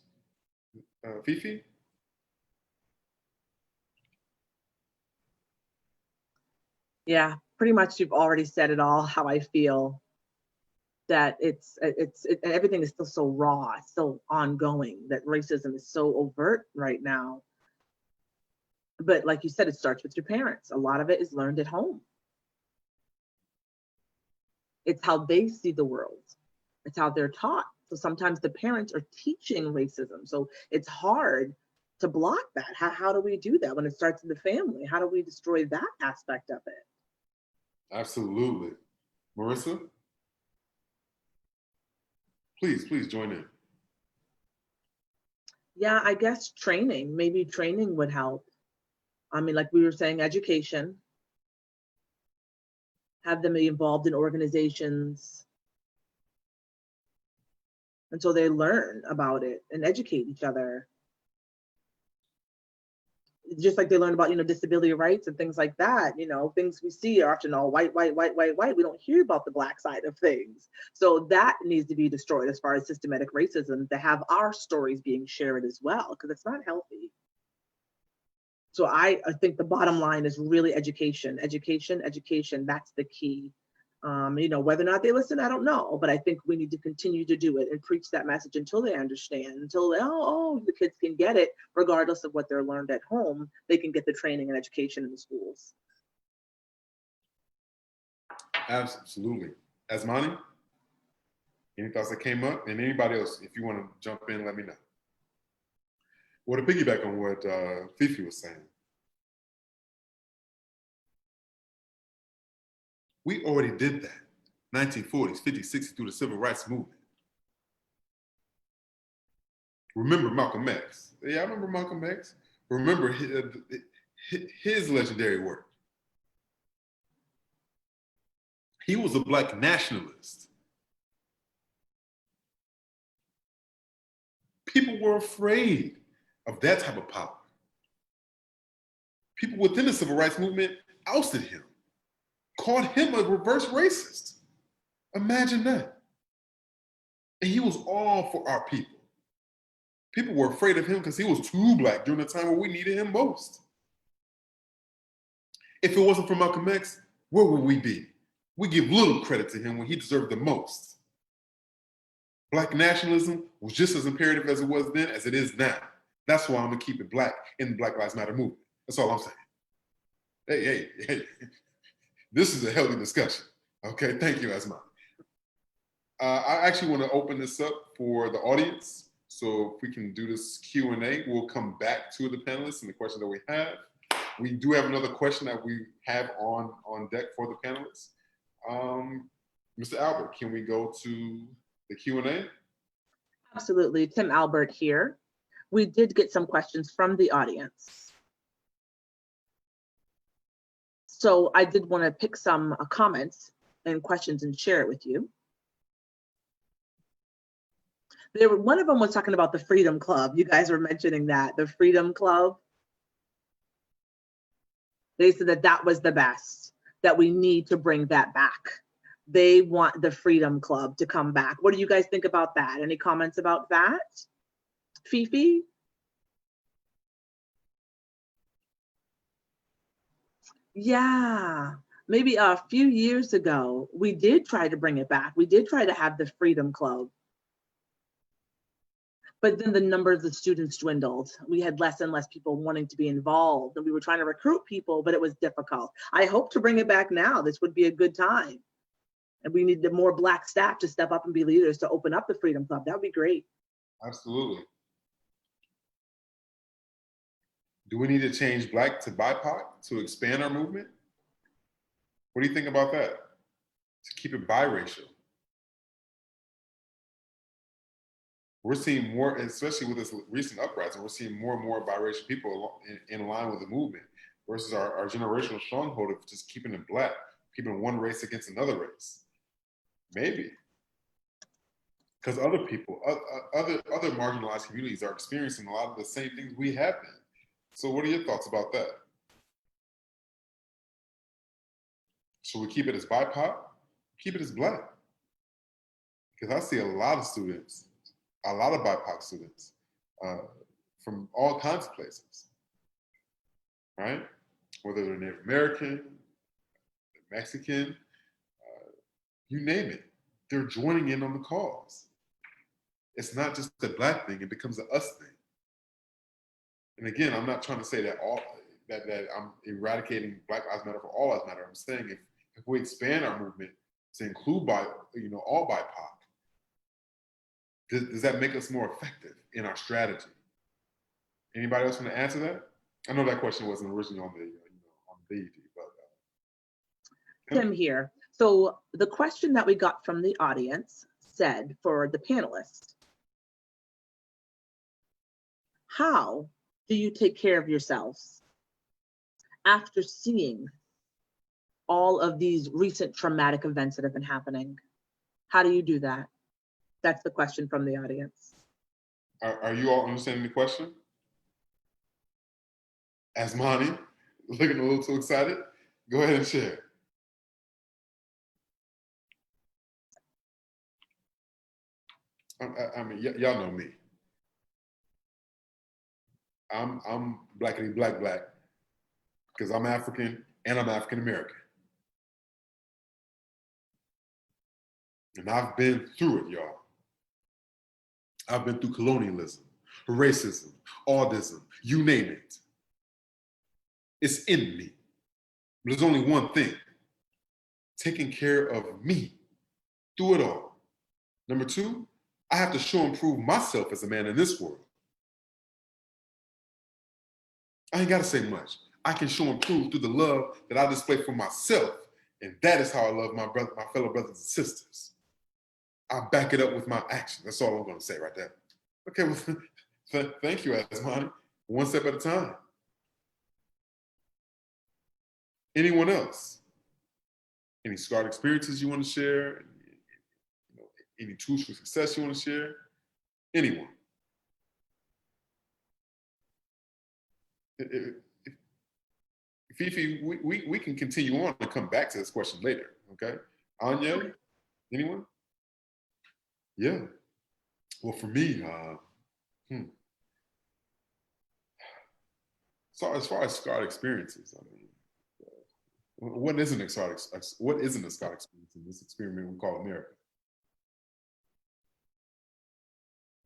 Fifi? Yeah, pretty much you've already said it all, how I feel that everything is still so raw, it's still ongoing, that racism is so overt right now. But like you said, it starts with your parents. A lot of it is learned at home. It's how they see the world. It's how they're taught. So sometimes the parents are teaching racism. So it's hard to block that. How do we do that when it starts in the family? How do we destroy that aspect of it? Absolutely. Marissa? Please join in. Yeah, I guess training, maybe training would help. I mean, like we were saying, education, have them be involved in organizations. And so they learn about it and educate each other. Just like they learn about, disability rights and things like that, things we see are often all white, white, white, white, white. We don't hear about the Black side of things. So that needs to be destroyed as far as systematic racism, to have our stories being shared as well, because it's not healthy. So I think the bottom line is really education, education, education. That's the key. Whether or not they listen, I don't know, but I think we need to continue to do it and preach that message until they understand, until the kids can get it, regardless of what they're learned at home. They can get the training and education in the schools. Absolutely. Asmani, any thoughts that came up? And anybody else, if you want to jump in, let me know. Well, to piggyback on what Fifi was saying, we already did that. 1940s, 50s, 60s, through the civil rights movement. Remember Malcolm X? Yeah, I remember Malcolm X. Remember his legendary work. He was a Black nationalist. People were afraid of that type of power. People within the civil rights movement ousted him, called him a reverse racist. Imagine that. And he was all for our people. People were afraid of him because he was too Black during the time where we needed him most. If it wasn't for Malcolm X, where would we be? We give little credit to him when he deserved the most. Black nationalism was just as imperative as it was then as it is now. That's why I'm gonna keep it Black in the Black Lives Matter movement. That's all I'm saying. Hey. This is a healthy discussion. Okay, thank you, Asma. I actually want to open this up for the audience. So if we can do this Q&A, we'll come back to the panelists and the questions that we have. We do have another question that we have on deck for the panelists. Mr. Albert, can we go to the Q&A? Absolutely, Tim Albert here. We did get some questions from the audience. So I did want to pick some comments and questions and share it with you. One of them was talking about the Freedom Club. You guys were mentioning that, the Freedom Club. They said that was the best, that we need to bring that back. They want the Freedom Club to come back. What do you guys think about that? Any comments about that? Fifi? Yeah, maybe a few years ago, we did try to bring it back. We did try to have the Freedom Club. But then the numbers of students dwindled. We had less and less people wanting to be involved, and we were trying to recruit people, but it was difficult. I hope to bring it back now. This would be a good time. And we need more Black staff to step up and be leaders to open up the Freedom Club. That would be great. Absolutely. Do we need to change Black to BIPOC to expand our movement? What do you think about that? To keep it biracial? We're seeing more, especially with this recent uprising, we're seeing more and more biracial people in line with the movement versus our generational stronghold of just keeping it Black, keeping one race against another race. Maybe. Because other people, other marginalized communities are experiencing a lot of the same things we have been. So what are your thoughts about that? Should we keep it as BIPOC? Keep it as Black. because I see a lot of students, a lot of BIPOC students from all kinds of places, right? Whether they're Native American, Mexican, you name it, they're joining in on the cause. It's not just a Black thing, it becomes an us thing. And again, I'm not trying to say that I'm eradicating Black Lives Matter for all lives matter. I'm saying if we expand our movement to include all BIPOC, does that make us more effective in our strategy? Anybody else want to answer that? I know that question wasn't originally on the BED, but Tim here. So the question that we got from the audience said for the panelists, how do you take care of yourselves after seeing all of these recent traumatic events that have been happening? How do you do that? That's the question from the audience. are you all understanding the question? Asmani, looking a little too excited? Go ahead and share. I mean, y'all know me. I'm blackity black because I'm African and I'm African American. And I've been through it, y'all. I've been through colonialism, racism, autism, you name it. It's in me. But there's only one thing, taking care of me through it all. Number two, I have to show and prove myself as a man in this world. I ain't got to say much. I can show and prove through the love that I display for myself. And that is how I love my fellow brothers and sisters. I back it up with my action. That's all I'm going to say right there. Okay, well, thank you, Asmani. One step at a time. Anyone else? Any scarred experiences you want to share? Any tools for success you want to share? Anyone? Fifi, we can continue on and come back to this question later, okay? Onye, anyone? Yeah. Well, for me, so as far as scarred experiences, I mean, what isn't a scarred experience in this experiment we call America?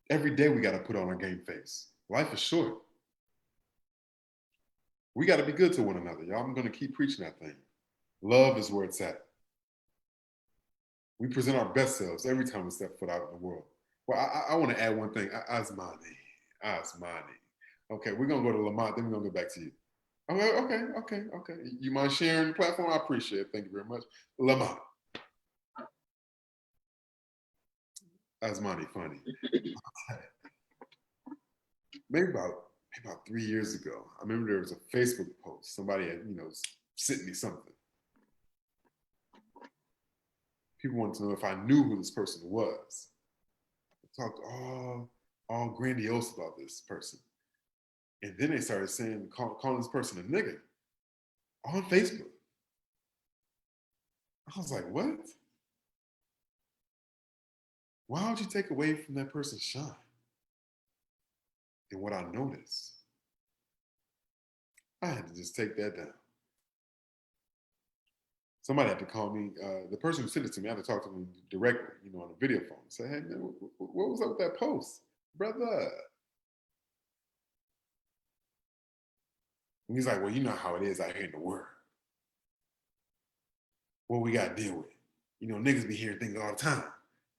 Every day we got to put on our game face. Life is short. We got to be good to one another, y'all. I'm going to keep preaching that thing. Love is where it's at. We present our best selves every time we step foot out in the world. Well, I want to add one thing. Asmani. Okay, we're going to go to LaMonte, then we're going to go back to you. Okay. You mind sharing the platform? I appreciate it. Thank you very much. LaMonte. Asmani, funny. Maybe about 3 years ago, I remember there was a Facebook post. Somebody had, sent me something. People wanted to know if I knew who this person was. I talked all grandiose about this person. And then they started saying, calling this person a nigga on Facebook. I was like, what? Why would you take away from that person's shine? And what I noticed, I had to just take that down. Somebody had to call me, the person who sent it to me, I had to talk to them directly, on a video phone. Say, hey man, what was up with that post? Brother. And he's like, well, you know how it is out here in the world. What we got to deal with. Niggas be hearing things all the time.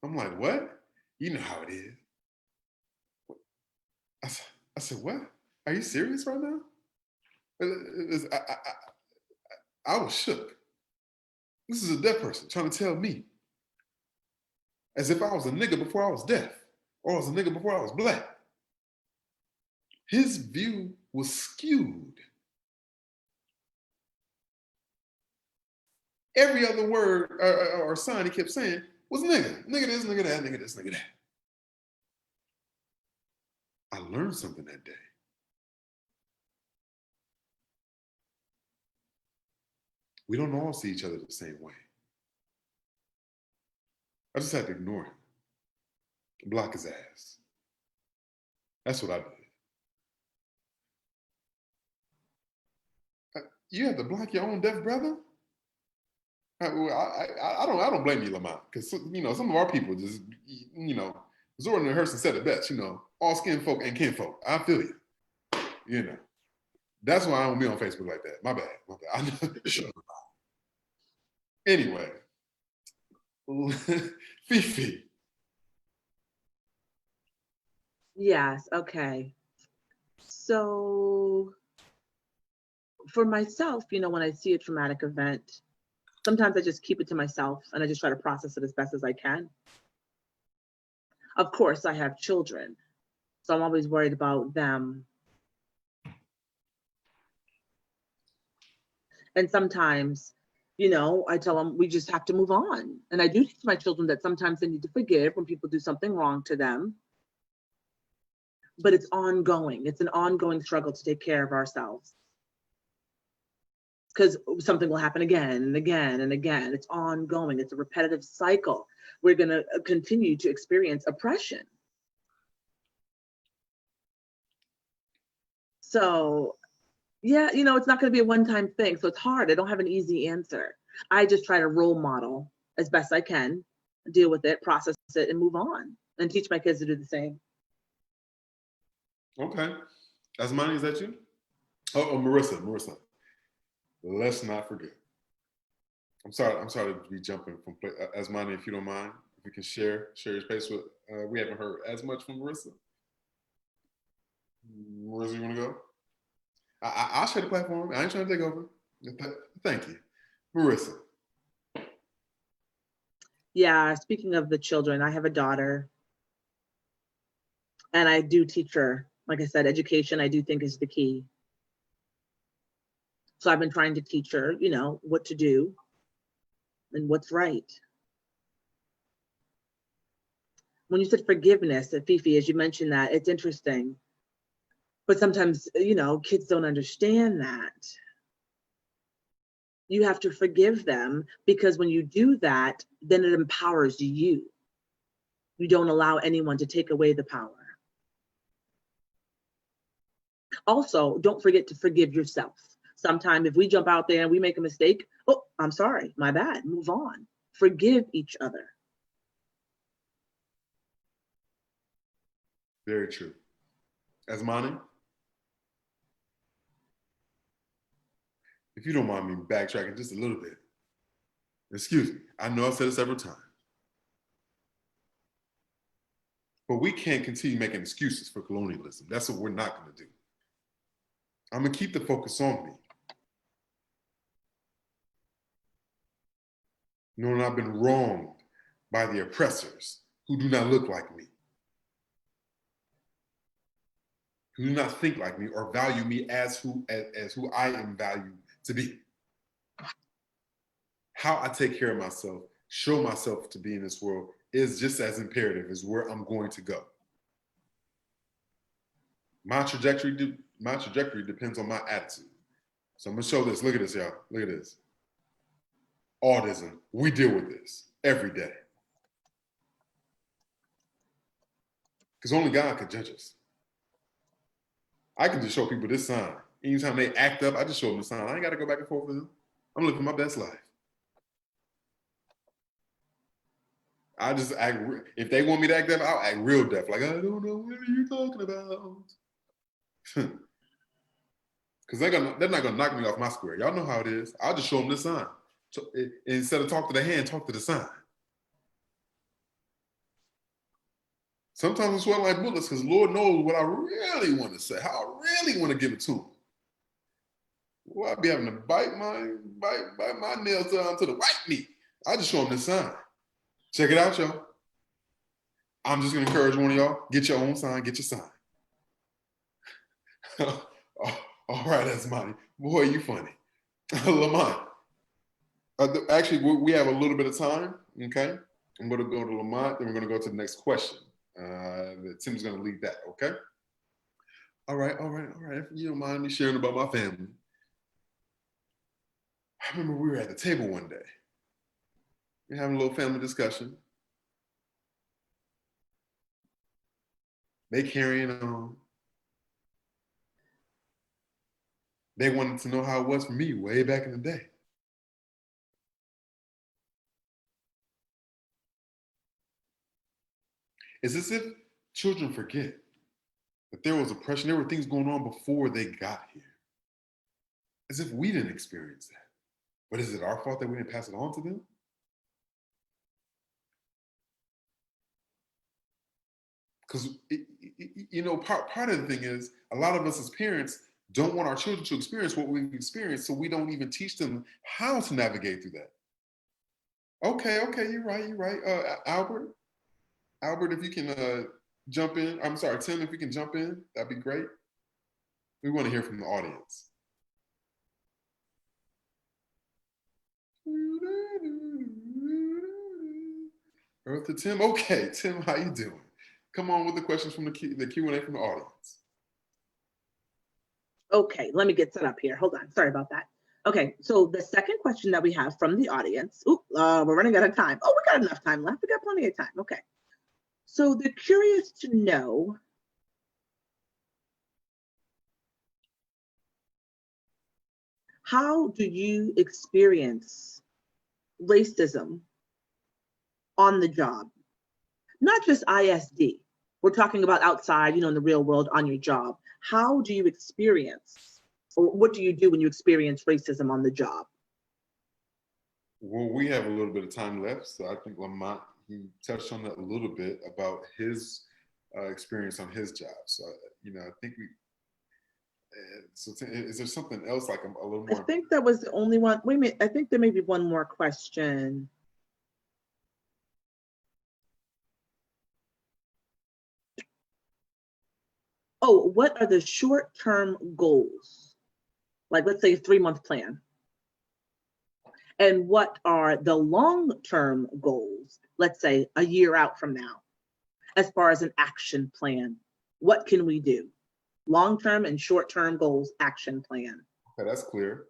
I'm like, what? You know how it is. I said, what? Are you serious right now? I was shook. This is a deaf person trying to tell me, as if I was a nigga before I was deaf, or I was a nigga before I was black. His view was skewed. Every other word or sign he kept saying was nigga. Nigga this, nigga that, nigga this, nigga that. I learned something that day. We don't all see each other the same way. I just had to ignore him. Block his ass. That's what I did. You have to block your own deaf brother? I don't blame you, LaMonte, because some of our people just Zora Neale Hurston said it best. All skin folk and kinfolk. I feel you. That's why I don't be on Facebook like that. My bad. I know. Anyway, Fifi. Yes. Okay. So for myself, when I see a traumatic event, sometimes I just keep it to myself and I just try to process it as best as I can. Of course, I have children, so I'm always worried about them. And sometimes, I tell them we just have to move on. And I do teach my children that sometimes they need to forgive when people do something wrong to them. But it's ongoing. It's an ongoing struggle to take care of ourselves. Because something will happen again and again and again. It's ongoing. It's a repetitive cycle. We're going to continue to experience oppression. So, yeah, it's not going to be a one-time thing. So it's hard. I don't have an easy answer. I just try to role model as best I can, deal with it, process it, and move on, and teach my kids to do the same. Okay. Asmani, is that you? Oh, Marissa. Let's not forget. I'm sorry to be jumping from Asmani, if you don't mind. If you can share your space with, we haven't heard as much from Marissa. Marissa, you want to go? I'll share the platform. I ain't trying to take over. Thank you. Marissa. Yeah, speaking of the children, I have a daughter and I do teach her. Like I said, education, I do think, is the key. So I've been trying to teach her, what to do and what's right. When you said forgiveness, Fifi, as you mentioned that, it's interesting. But sometimes, kids don't understand that. You have to forgive them because when you do that, then it empowers you. You don't allow anyone to take away the power. Also, don't forget to forgive yourself. Sometimes if we jump out there and we make a mistake, oh, I'm sorry, my bad, move on. Forgive each other. Very true. Asmani? If you don't mind me backtracking just a little bit. Excuse me, I know I've said it several times. But we can't continue making excuses for colonialism. That's what we're not going to do. I'm going to keep the focus on me. Knowing I've been wronged by the oppressors who do not look like me, who do not think like me or value me as who I am valued to be. How I take care of myself, show myself to be in this world is just as imperative as where I'm going to go. My trajectory depends on my attitude. So I'm gonna show this. Look at this, y'all. Look at this. Autism. We deal with this every day. Because only God could judge us. I can just show people this sign. Anytime they act up, I just show them the sign. I ain't got to go back and forth with them. I'm living my best life. I just act, if they want me to act deaf, I'll act real deaf. Like, I don't know, what are you talking about? Because they're not going to knock me off my square. Y'all know how it is. I'll just show them the sign. So, instead of talk to the hand, talk to the sign. Sometimes I'm sweating like bullets because Lord knows what I really want to say, how I really want to give it to him. Well, I'd be having to bite my nails down to the white meat. I just show them this sign. Check it out, y'all. I'm just going to encourage one of y'all, get your own sign, get your sign. All right, Asmani. Boy, you funny. LaMonte. Actually, we have a little bit of time, okay? I'm going to go to LaMonte, then we're going to go to the next question. Tim's going to lead that, okay? All right. If you don't mind me sharing about my family. I remember we were at the table one day. We're having a little family discussion. They carrying on. They wanted to know how it was for me way back in the day. It's as if children forget that there was oppression, there were things going on before they got here. As if we didn't experience that. But is it our fault that we didn't pass it on to them? Because, part of the thing is a lot of us as parents don't want our children to experience what we've experienced, so we don't even teach them how to navigate through that. Okay, you're right. Albert, if you can jump in. I'm sorry, Tim, if you can jump in, that'd be great. We want to hear from the audience. Earth to Tim. Okay, Tim, how you doing? Come on with the questions from the Q&A from the audience. Okay, let me get set up here. Hold on. Sorry about that. Okay, so the second question that we have from the audience. We're running out of time. Oh, we got enough time left. We got plenty of time. Okay. So they're curious to know, how do you experience racism on the job? Not just ISD. We're talking about outside, in the real world, on your job. How do you experience, or what do you do when you experience racism on the job? Well, we have a little bit of time left, so I think LaMonte, he touched on that a little bit about his experience on his job. So, I think so is there something else like a little more? I think that was the only one. Wait a minute, I think there may be one more question. Oh, what are the short-term goals? Like, let's say a 3-month plan. And what are the long-term goals? Let's say a year out from now, as far as an action plan. What can we do? Long-term and short-term goals, action plan. Okay, that's clear.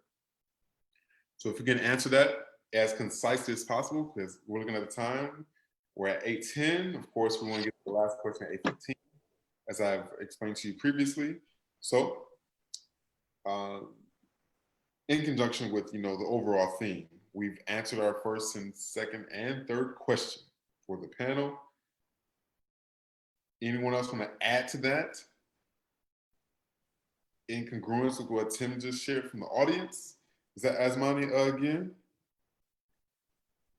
So if you can answer that as concisely as possible, because we're looking at the time, we're at 8:10. Of course, we want to get to the last question at 8:15. As I've explained to you previously. So in conjunction with, the overall theme, we've answered our first and second and third question for the panel. Anyone else want to add to that? In congruence with what Tim just shared from the audience? Is that Asmani again?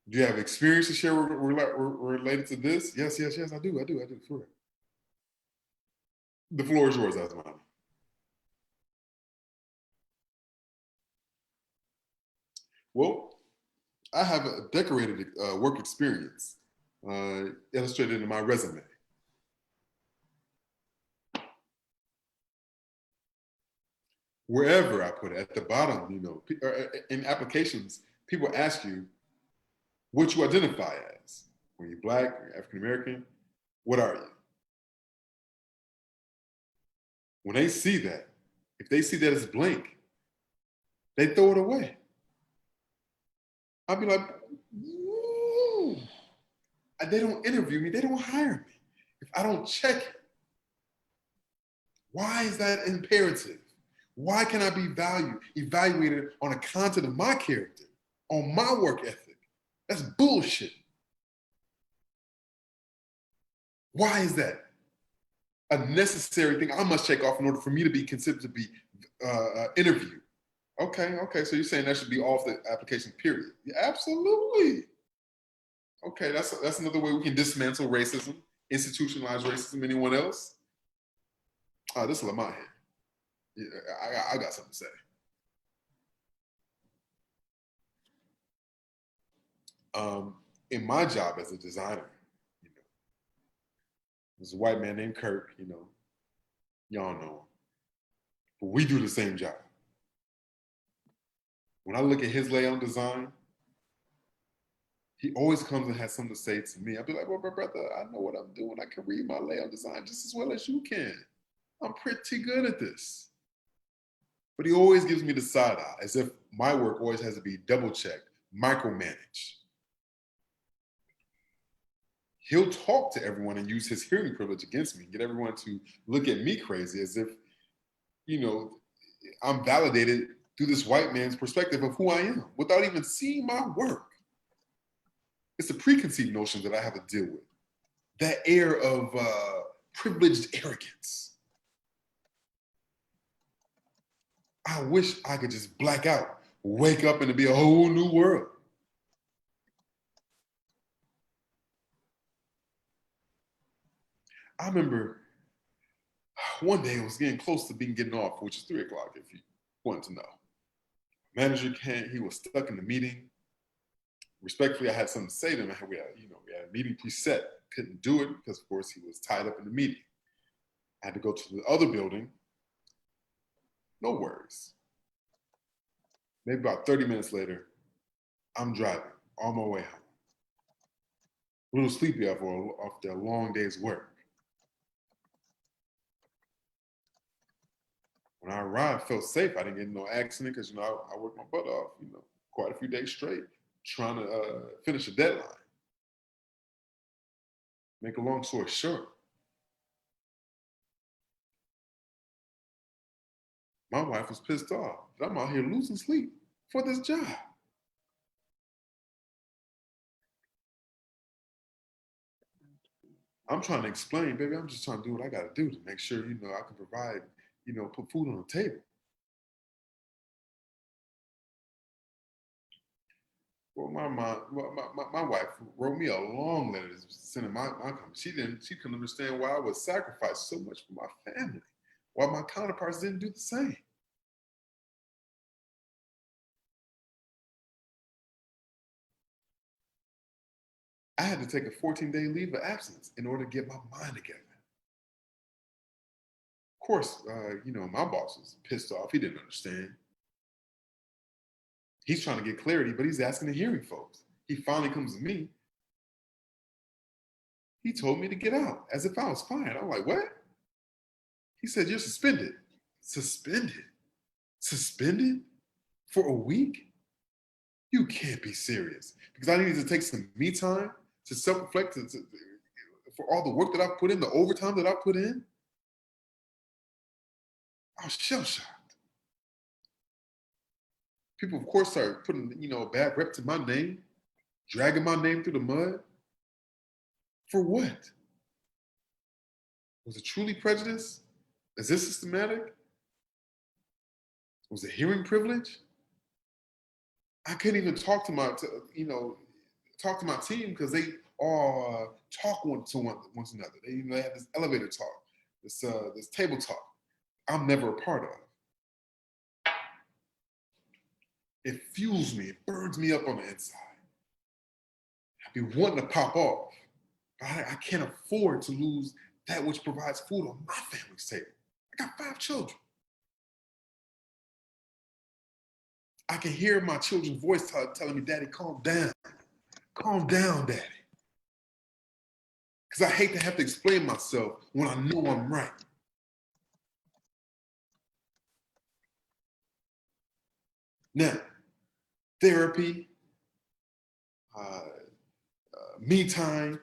Do you have experience to share related to this? Yes, I do, for real. The floor is yours, Asmani. Well, I have a decorated work experience illustrated in my resume. Wherever I put it, at the bottom, in applications, people ask you what you identify as. When you're Black, you're African-American, what are you? When they see that, if they see that as blank, they throw it away. I'll be like, ooh. They don't interview me, they don't hire me if I don't check it. Why is that imperative? Why can I be evaluated on the content of my character, on my work ethic? That's bullshit. Why is that a necessary thing I must check off in order for me to be considered to be interviewed? Okay, so you're saying that should be off the application, period. Yeah, absolutely. Okay, that's another way we can dismantle racism, institutionalize racism. Anyone else? This is LaMonte here. Yeah, I got something to say. In my job as a designer, there's a white man named Kirk, y'all know him. But we do the same job. When I look at his layout design, he always comes and has something to say to me. I'll be like, well, brother, I know what I'm doing. I can read my layout design just as well as you can. I'm pretty good at this. But he always gives me the side eye, as if my work always has to be double-checked, micromanaged. he'll talk to everyone and use his hearing privilege against me, get everyone to look at me crazy as if, you know, I'm validated through this white man's perspective of who I am without even seeing my work. It's the preconceived notions that I have to deal with. That air of privileged arrogance. I wish I could just black out, wake up, and it'd be a whole new world. I remember one day it was getting close to getting off, which is 3 o'clock if you want to know. Manager came, he was stuck in the meeting. Respectfully, I had something to say to him. We had a meeting preset. Couldn't do it because, of course, he was tied up in the meeting. I had to go to the other building. No worries. Maybe about 30 minutes later, I'm driving on my way home. A little sleepy after a long day's work. When I arrived, I felt safe. I didn't get in no accident because, I worked my butt off, quite a few days straight, trying to finish a deadline. Make a long story short, my wife was pissed off that I'm out here losing sleep for this job. I'm trying to explain, baby, I'm just trying to do what I got to do to make sure, I can provide, put food on the table. Well, my wife wrote me a long letter sending my comments. She couldn't understand why I would sacrifice so much for my family, while my counterparts didn't do the same. I had to take a 14-day leave of absence in order to get my mind together. Of course, my boss was pissed off. He didn't understand. He's trying to get clarity, but he's asking the hearing folks. He finally comes to me. He told me to get out as if I was fired. I'm like, what? He said, you're suspended. Suspended? Suspended? For a week? You can't be serious. Because I needed to take some me time to self-reflect for all the work that I put in, the overtime that I put in. I was shell-shocked. People, of course, started putting, a bad rep to my name, dragging my name through the mud. For what? Was it truly prejudice? Is this systematic? Was it hearing privilege? I couldn't even talk to my team because they all talk to one another. They have this elevator talk, this table talk. I'm never a part of. It fuels me. It burns me up on the inside. I'd be wanting to pop off, but I can't afford to lose that which provides food on my family's table. I got 5 children. I can hear my children's voice telling me, Daddy, calm down. Calm down, Daddy. Because I hate to have to explain myself when I know I'm right. Now, therapy, me time,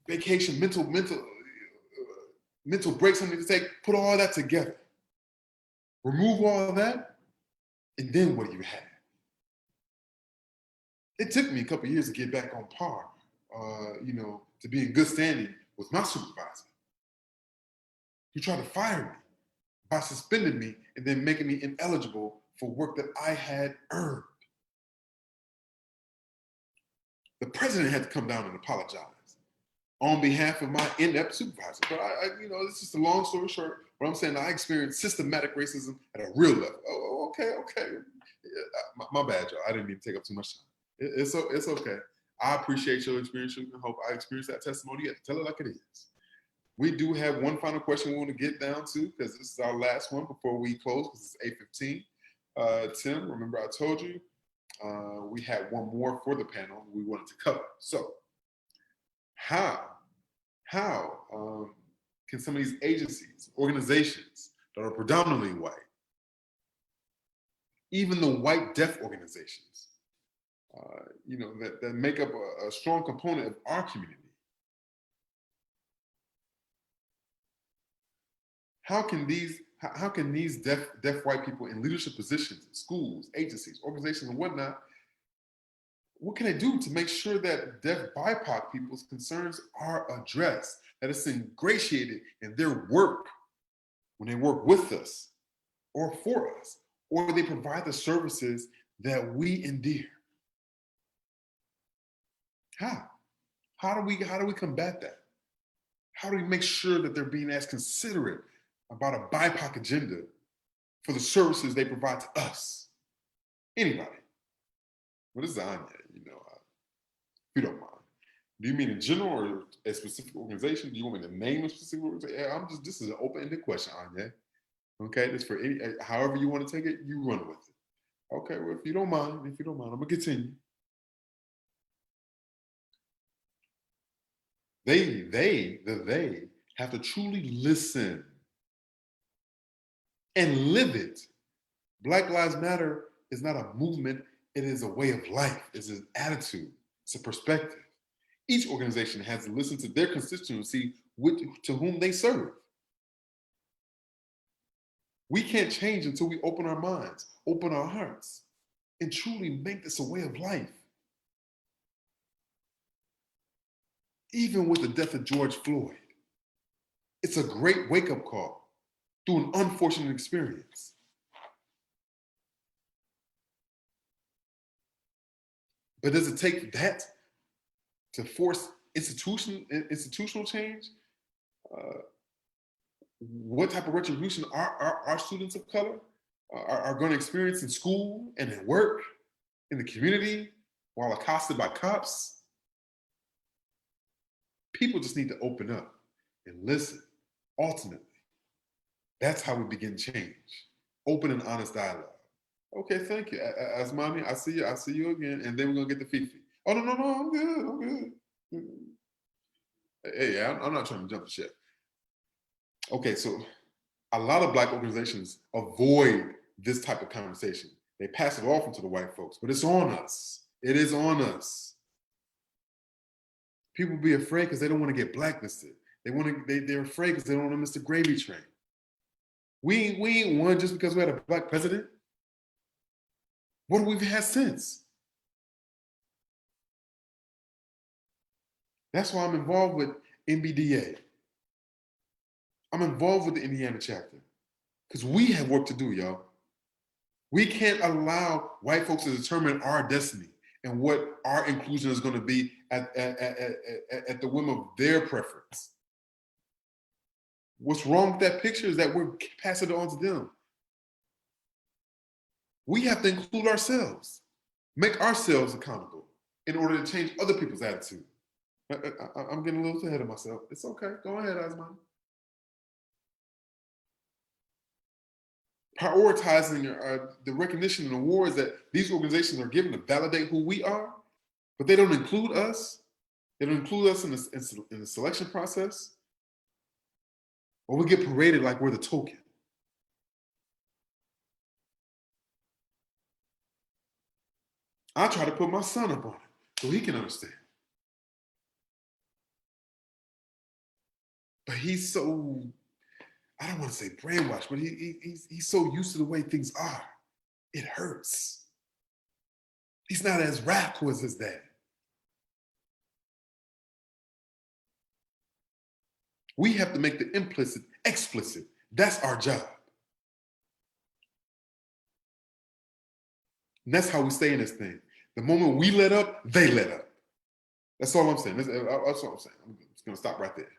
vacation, mental breaks I need to take, put all that together. Remove all of that, and then what do you have? It took me a couple of years to get back on par, to be in good standing with my supervisor. He tried to fire me by suspending me and then making me ineligible for work that I had earned. The president had to come down and apologize on behalf of my inept supervisor. But it's just a long story short. What I'm saying, I experienced systematic racism at a real level. Oh, okay. My bad, y'all. I didn't mean to take up too much time. It's okay. I appreciate your experience. I hope I experienced that testimony. You have to tell it like it is. We do have one final question we want to get down to because this is our last one before we close because it's 8:15. Tim, remember I told you we had one more for the panel we wanted to cover. So how can some of these agencies, organizations that are predominantly white, even the white deaf organizations, that make up a strong component of our community. How can these deaf white people in leadership positions, schools, agencies, organizations, and whatnot, what can they do to make sure that deaf BIPOC people's concerns are addressed, that it's ingratiated in their work when they work with us or for us, or they provide the services that we endear? How do we combat that? How do we make sure that they're being as considerate about a BIPOC agenda for the services they provide to us? Anybody? Well, this is Onye, if you don't mind. Do you mean in general or a specific organization? Do you want me to name a specific organization? Yeah, this is an open-ended question, Onye. Okay, this for any, however you want to take it, you run with it. Okay, well, if you don't mind, I'm gonna continue. They have to truly listen and live it. Black Lives Matter is not a movement, it is a way of life, it's an attitude, it's a perspective. Each organization has to listen to their constituency to whom they serve. We can't change until we open our minds, open our hearts, and truly make this a way of life. Even with the death of George Floyd, it's a great wake-up call through an unfortunate experience. But does it take that to force institutional change? What type of retribution are our students of color are going to experience in school and at work, in the community, while accosted by cops? People just need to open up and listen. Ultimately, that's how we begin change. Open and honest dialogue. Okay, thank you. Asmani, I see you again, and then we're gonna get the Fifi. Oh, no, I'm good. Hey, I'm not trying to jump the ship. Okay, so a lot of Black organizations avoid this type of conversation. They pass it off into the white folks, but it's on us. It is on us. People be afraid because they don't want to get blacklisted. They're afraid because they don't want to miss the gravy train. We ain't won just because we had a Black president. What have we had since? That's why I'm involved with ICBDA. I'm involved with the Indiana chapter because we have work to do, y'all. We can't allow white folks to determine our destiny and what our inclusion is going to be at the whim of their preference. What's wrong with that picture is that we're passing it on to them. We have to include ourselves, make ourselves accountable in order to change other people's attitude. I'm getting a little ahead of myself. It's okay. Go ahead, Asmani. Prioritizing the recognition and awards that these organizations are given to validate who we are, but they don't include us. They don't include us in the selection process. Or we get paraded like we're the token. I try to put my son up on it so he can understand. But he's so, I don't want to say brainwashed, but he's so used to the way things are. It hurts. He's not as radical as his dad. We have to make the implicit explicit. That's our job. And that's how we stay in this thing. The moment we let up, they let up. That's all I'm saying. That's all I'm saying. I'm just gonna stop right there.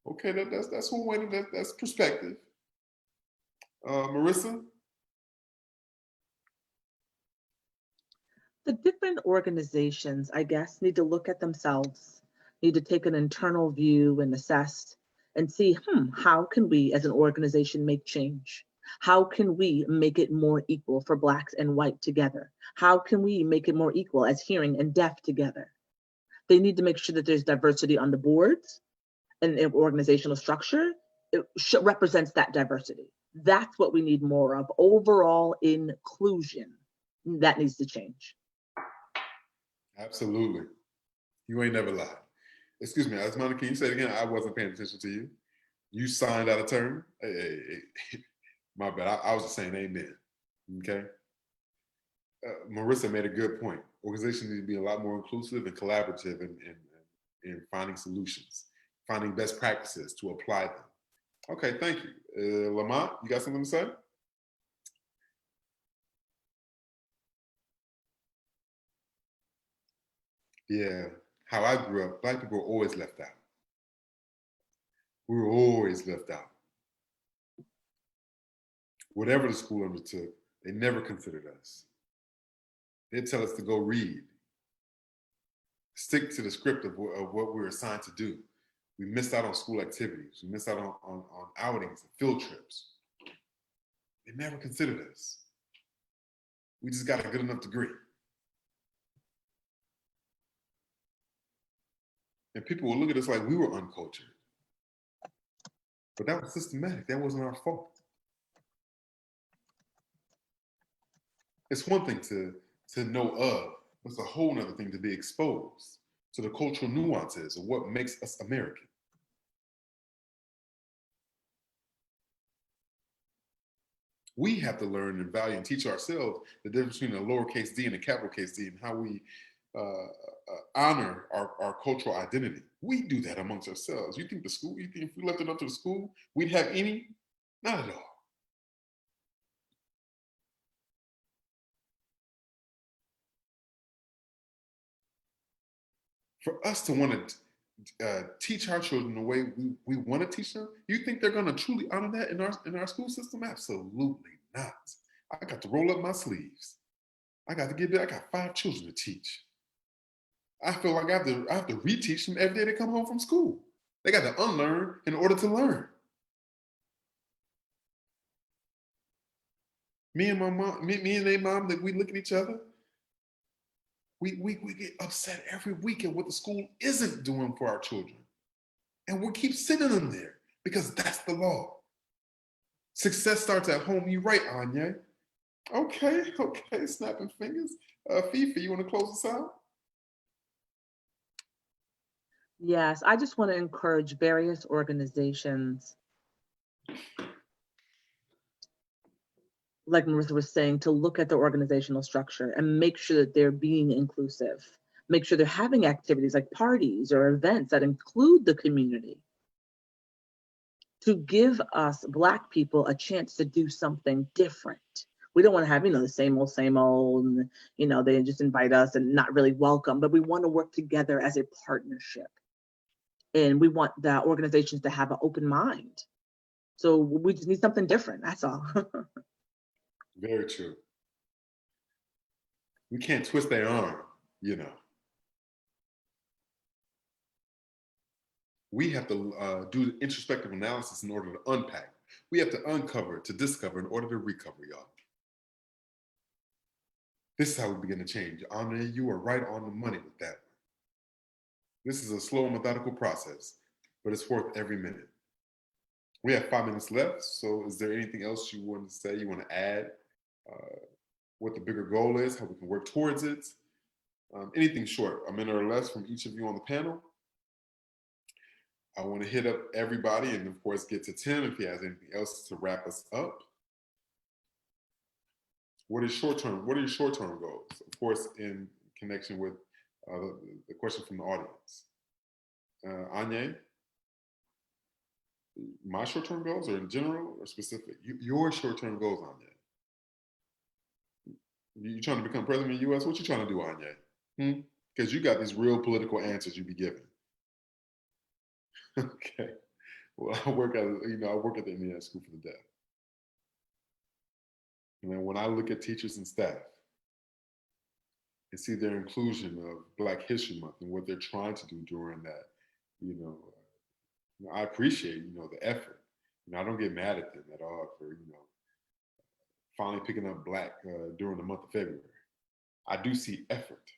Okay, that's one way. That's perspective. Marissa? The different organizations, I guess, need to look at themselves, need to take an internal view and assess and see, how can we as an organization make change? How can we make it more equal for Blacks and white together? How can we make it more equal as hearing and deaf together? They need to make sure that there's diversity on the boards and organizational structure. It represents that diversity. That's what we need more of. Overall inclusion. That needs to change. Absolutely. You ain't never lied. Excuse me, Asmani, can you say it again? I wasn't paying attention to you. You signed out of turn? Hey. My bad. I was just saying amen. Okay. Marissa made a good point. Organizations need to be a lot more inclusive and collaborative in finding solutions, finding best practices to apply them. Okay, thank you. LaMonte, you got something to say? Yeah, how I grew up, Black people were always left out. We were always left out. Whatever the school undertook, they never considered us. They'd tell us to go read, stick to the script of what we were assigned to do. We missed out on school activities. We missed out on outings and field trips. They never considered us. We just got a good enough degree. And people will look at us like we were uncultured. But that was systematic. That wasn't our fault. It's one thing to know of, it's a whole other thing to be exposed to the cultural nuances of what makes us American. We have to learn and value and teach ourselves the difference between a lowercase d and a capital case D and how we honor our cultural identity. We do that amongst ourselves. You think if we left it up to the school, we'd have any? Not at all. For us to want to teach our children the way we want to teach them, you think they're going to truly honor that in our school system? Absolutely not. I got to roll up my sleeves. I got 5 children to teach. I feel like I have to reteach them every day they come home from school. They got to unlearn in order to learn. Me and my mom, me and their mom, that we look at each other. We get upset every week at what the school isn't doing for our children. And we keep sending them there because that's the law. Success starts at home. You're right, Onye. Okay, snapping fingers. Fifi, you want to close us out? Yes, I just want to encourage various organizations, like Marissa was saying, to look at the organizational structure and make sure that they're being inclusive. Make sure they're having activities like parties or events that include the community, to give us Black people a chance to do something different. We don't want to have, the same old, and, they just invite us and not really welcome, but we want to work together as a partnership. And we want the organizations to have an open mind. So we just need something different, that's all. Very true. We can't twist their arm, We have to do introspective analysis in order to unpack. We have to uncover, to discover in order to recover, y'all. This is how we begin to change. Anna, you are right on the money with that. This is a slow and methodical process, but it's worth every minute. We have 5 minutes left, so is there anything else you want to say, you want to add? What the bigger goal is, how we can work towards it? Anything short, a minute or less from each of you on the panel. I want to hit up everybody and, of course, get to Tim if he has anything else to wrap us up. What are your short-term goals? Of course, in connection with the question from the audience. Onye, my short-term goals are in general or specific? Your short-term goals, Onye. You trying to become president of the U.S.? What you trying to do, Onye? Because you got these real political answers you be giving. Okay. Well, I work at the Indiana School for the Deaf. And then when I look at teachers and staff and see their inclusion of Black History Month and what they're trying to do during that, I appreciate, the effort. I don't get mad at them at all for, finally picking up Black during the month of February. I do see effort.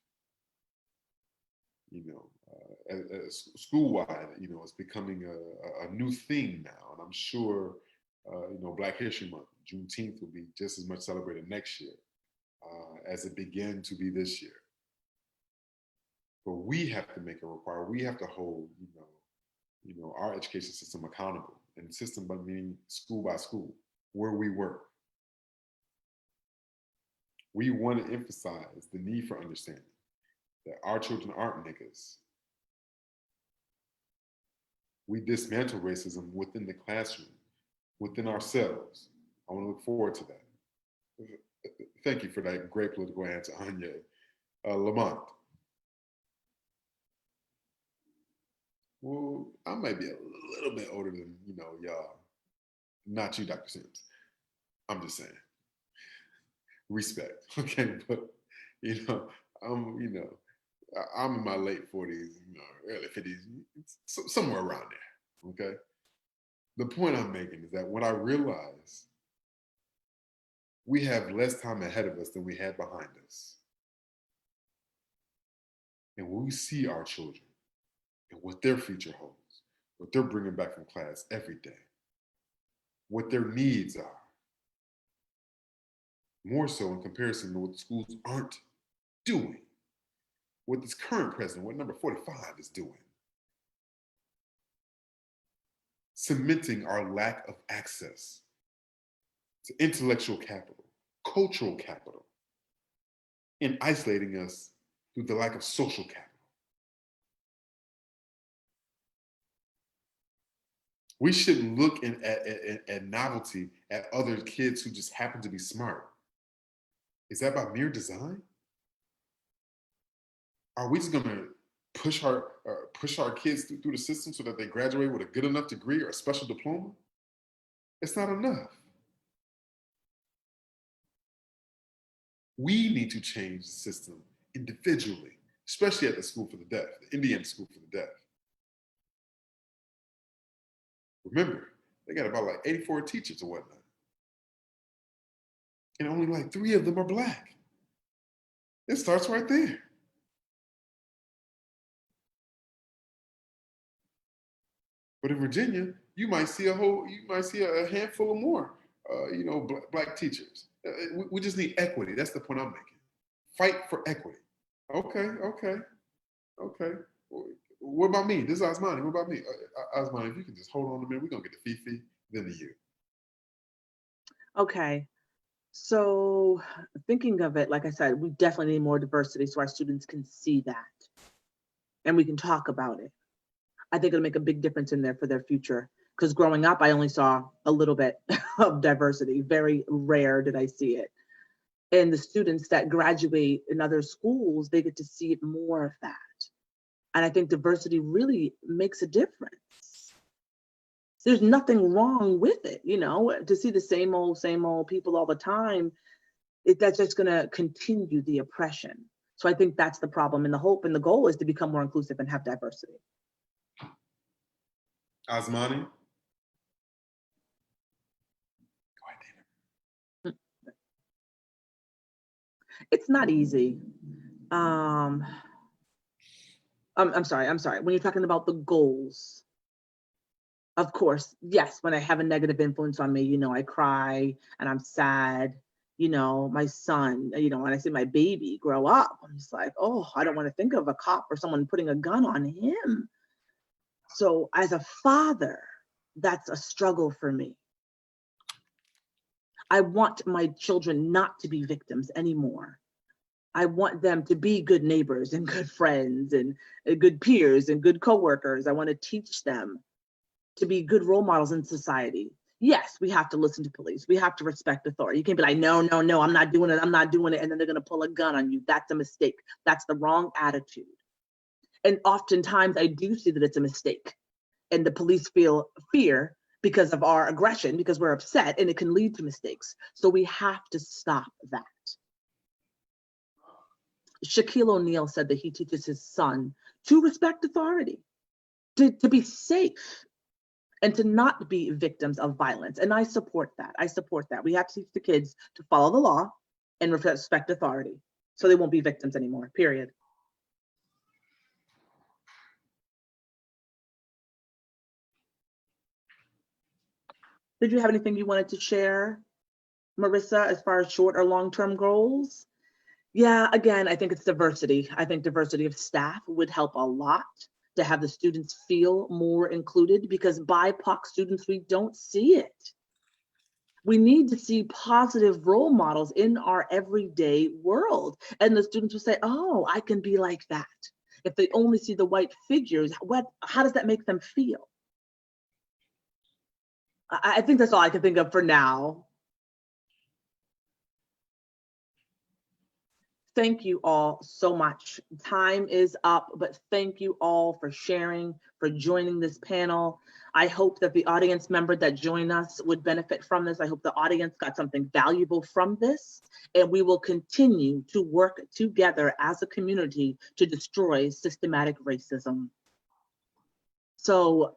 School-wide, it's becoming a new thing now. And I'm sure, Black History Month, Juneteenth will be just as much celebrated next year as it began to be this year. but we have to make it require. We have to hold, our education system accountable, and system by meaning school by school, where we work. We want to emphasize the need for understanding that our children aren't niggas. We dismantle racism within the classroom, within ourselves. I want to look forward to that. Thank you for that great political answer, Onye. LaMonte. Well, I might be a little bit older than, y'all. Not you, Dr. Simms. I'm just saying. Respect, okay? But, I'm in my late 40s, early 50s, somewhere around there, okay? The point I'm making is that when I realize we have less time ahead of us than we had behind us, and when we see our children and what their future holds, what they're bringing back from class every day, what their needs are, more so in comparison to what the schools aren't doing, what this current president, what number 45 is doing, cementing our lack of access to intellectual capital, cultural capital, and isolating us through the lack of social capital. We shouldn't look at novelty at other kids who just happen to be smart. Is that by mere design? Are we just going to push our kids through the system so that they graduate with a good enough degree or a special diploma? It's not enough. We need to change the system individually, especially at the School for the Deaf, the Indiana School for the Deaf. Remember, they got about like 84 teachers or whatnot. And only like 3 of them are Black. It starts right there. But in Virginia, you might see a handful or more, Black teachers. We just need equity. That's the point I'm making. Fight for equity. Okay. What about me? This is Asmani. What about me? Asmani, if you can just hold on a minute, we're going to get to Fifi, then to you. Okay. So thinking of it, like I said, we definitely need more diversity so our students can see that and we can talk about it. I think it'll make a big difference in there for their future. Because growing up, I only saw a little bit of diversity. Very rare did I see it. And the students that graduate in other schools, they get to see more of that. And I think diversity really makes a difference. There's nothing wrong with it, to see the same old people all the time, that's just gonna continue the oppression. So I think that's the problem. And the hope and the goal is to become more inclusive and have diversity. Asmani? It's not easy. I'm sorry. When you're talking about the goals, of course, yes, when I have a negative influence on me, I cry and I'm sad. My son, when I see my baby grow up, I'm just like, oh, I don't want to think of a cop or someone putting a gun on him. So as a father, that's a struggle for me. I want my children not to be victims anymore. I want them to be good neighbors and good friends and good peers and good coworkers. I want to teach them to be good role models in society. Yes, we have to listen to police. We have to respect authority. You can't be like, no, I'm not doing it. And then they're going to pull a gun on you. That's a mistake. That's the wrong attitude. And oftentimes I do see that it's a mistake. And the police feel fear because of our aggression, because we're upset, and it can lead to mistakes. So we have to stop that. Shaquille O'Neal said that he teaches his son to respect authority, to be safe, and to not be victims of violence. And I support that. We have to teach the kids to follow the law and respect authority so they won't be victims anymore, period. Did you have anything you wanted to share, Marissa, as far as short or long-term goals? Yeah, again, I think it's diversity. I think diversity of staff would help a lot to have the students feel more included, because BIPOC students, we don't see it. We need to see positive role models in our everyday world. And the students will say, oh, I can be like that. If they only see the white figures, how does that make them feel? I think that's all I can think of for now. Thank you all so much. Time is up, but thank you all for sharing, for joining this panel. I hope that the audience member that joined us would benefit from this. I hope the audience got something valuable from this, and we will continue to work together as a community to destroy systematic racism. So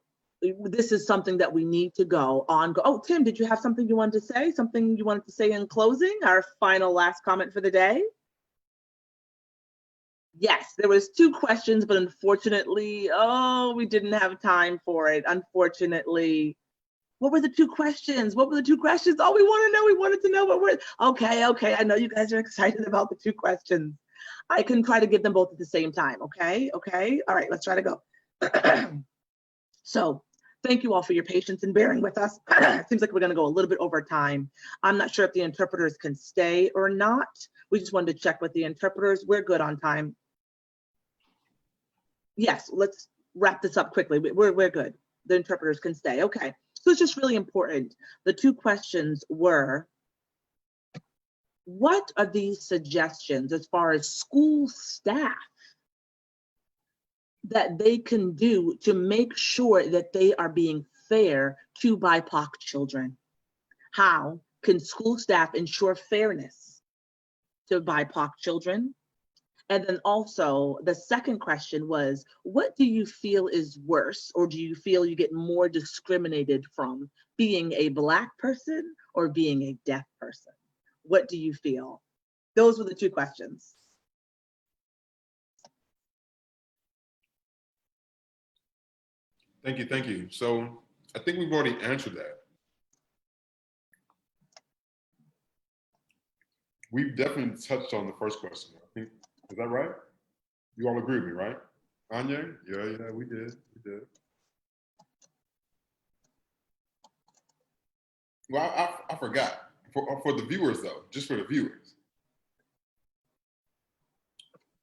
this is something that we need to go on. Oh, Tim, did you have something you wanted to say? Something you wanted to say in closing? Our final last comment for the day? Yes, there was 2 questions, but unfortunately, we didn't have time for it, unfortunately. What were the 2 questions? What were the 2 questions? Oh, we wanted to know what were, okay. I know you guys are excited about the 2 questions. I can try to give them both at the same time, okay? All right, let's try to go. So thank you all for your patience and bearing with us. It seems like we're gonna go a little bit over time. I'm not sure if the interpreters can stay or not. We just wanted to check with the interpreters. We're good on time. Yes, let's wrap this up quickly. We're good. The interpreters can stay. Okay, so it's just really important. The 2 questions were, what are these suggestions as far as school staff that they can do to make sure that they are being fair to BIPOC children? How can school staff ensure fairness to BIPOC children? And then also the second question was, what do you feel is worse, or do you feel you get more discriminated from, being a Black person or being a deaf person? What do you feel? Those were the 2 questions. Thank you. So I think we've already answered that. We've definitely touched on the first question. I think, is that right? You all agree with me, right? Onye? Yeah, we did. Well, I forgot. For the viewers though, just for the viewers.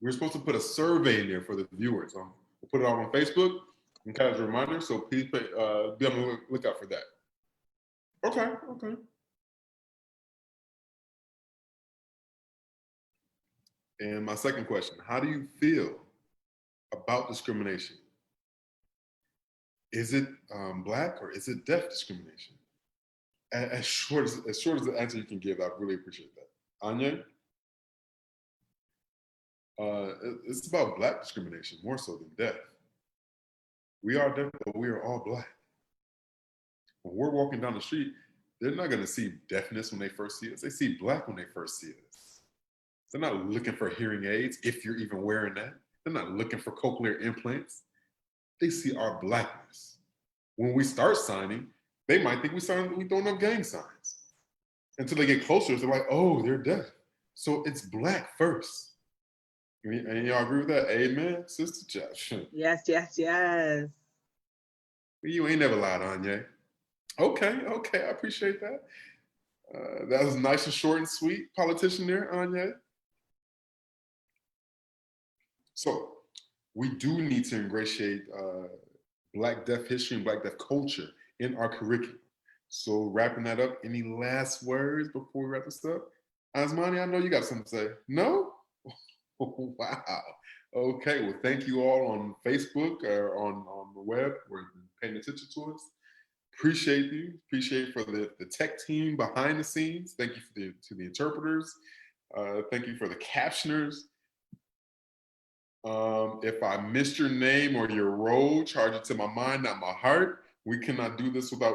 We're supposed to put a survey in there for the viewers. We'll put it out on Facebook and kind of a reminder, so please be on the lookout for that. Okay. And my second question, how do you feel about discrimination? Is it Black or is it deaf discrimination? As short as the answer you can give, I really appreciate that. Onye? It's about Black discrimination more so than deaf. We are deaf, but we are all Black. When we're walking down the street, they're not gonna see deafness when they first see us. They see Black when they first see us. They're not looking for hearing aids, if you're even wearing that. They're not looking for cochlear implants. They see our Blackness. When we start signing, they might think we throwing up gang signs. Until they get closer, they're like, oh, they're deaf. So it's Black first. And y'all agree with that? Amen, Sister Josh. Yes. You ain't never lied, Onye. Okay, I appreciate that. That was nice and short and sweet, politician there, Onye. So we do need to ingratiate Black deaf history and Black deaf culture in our curriculum. So wrapping that up, any last words before we wrap this up? Asmani, I know you got something to say. No? Wow. Okay, well, thank you all on Facebook or on the web for paying attention to us. Appreciate you. Appreciate for the tech team behind the scenes. Thank you to the interpreters. Thank you for the captioners. If I missed your name or your role, charge it to my mind, not my heart. We cannot do this without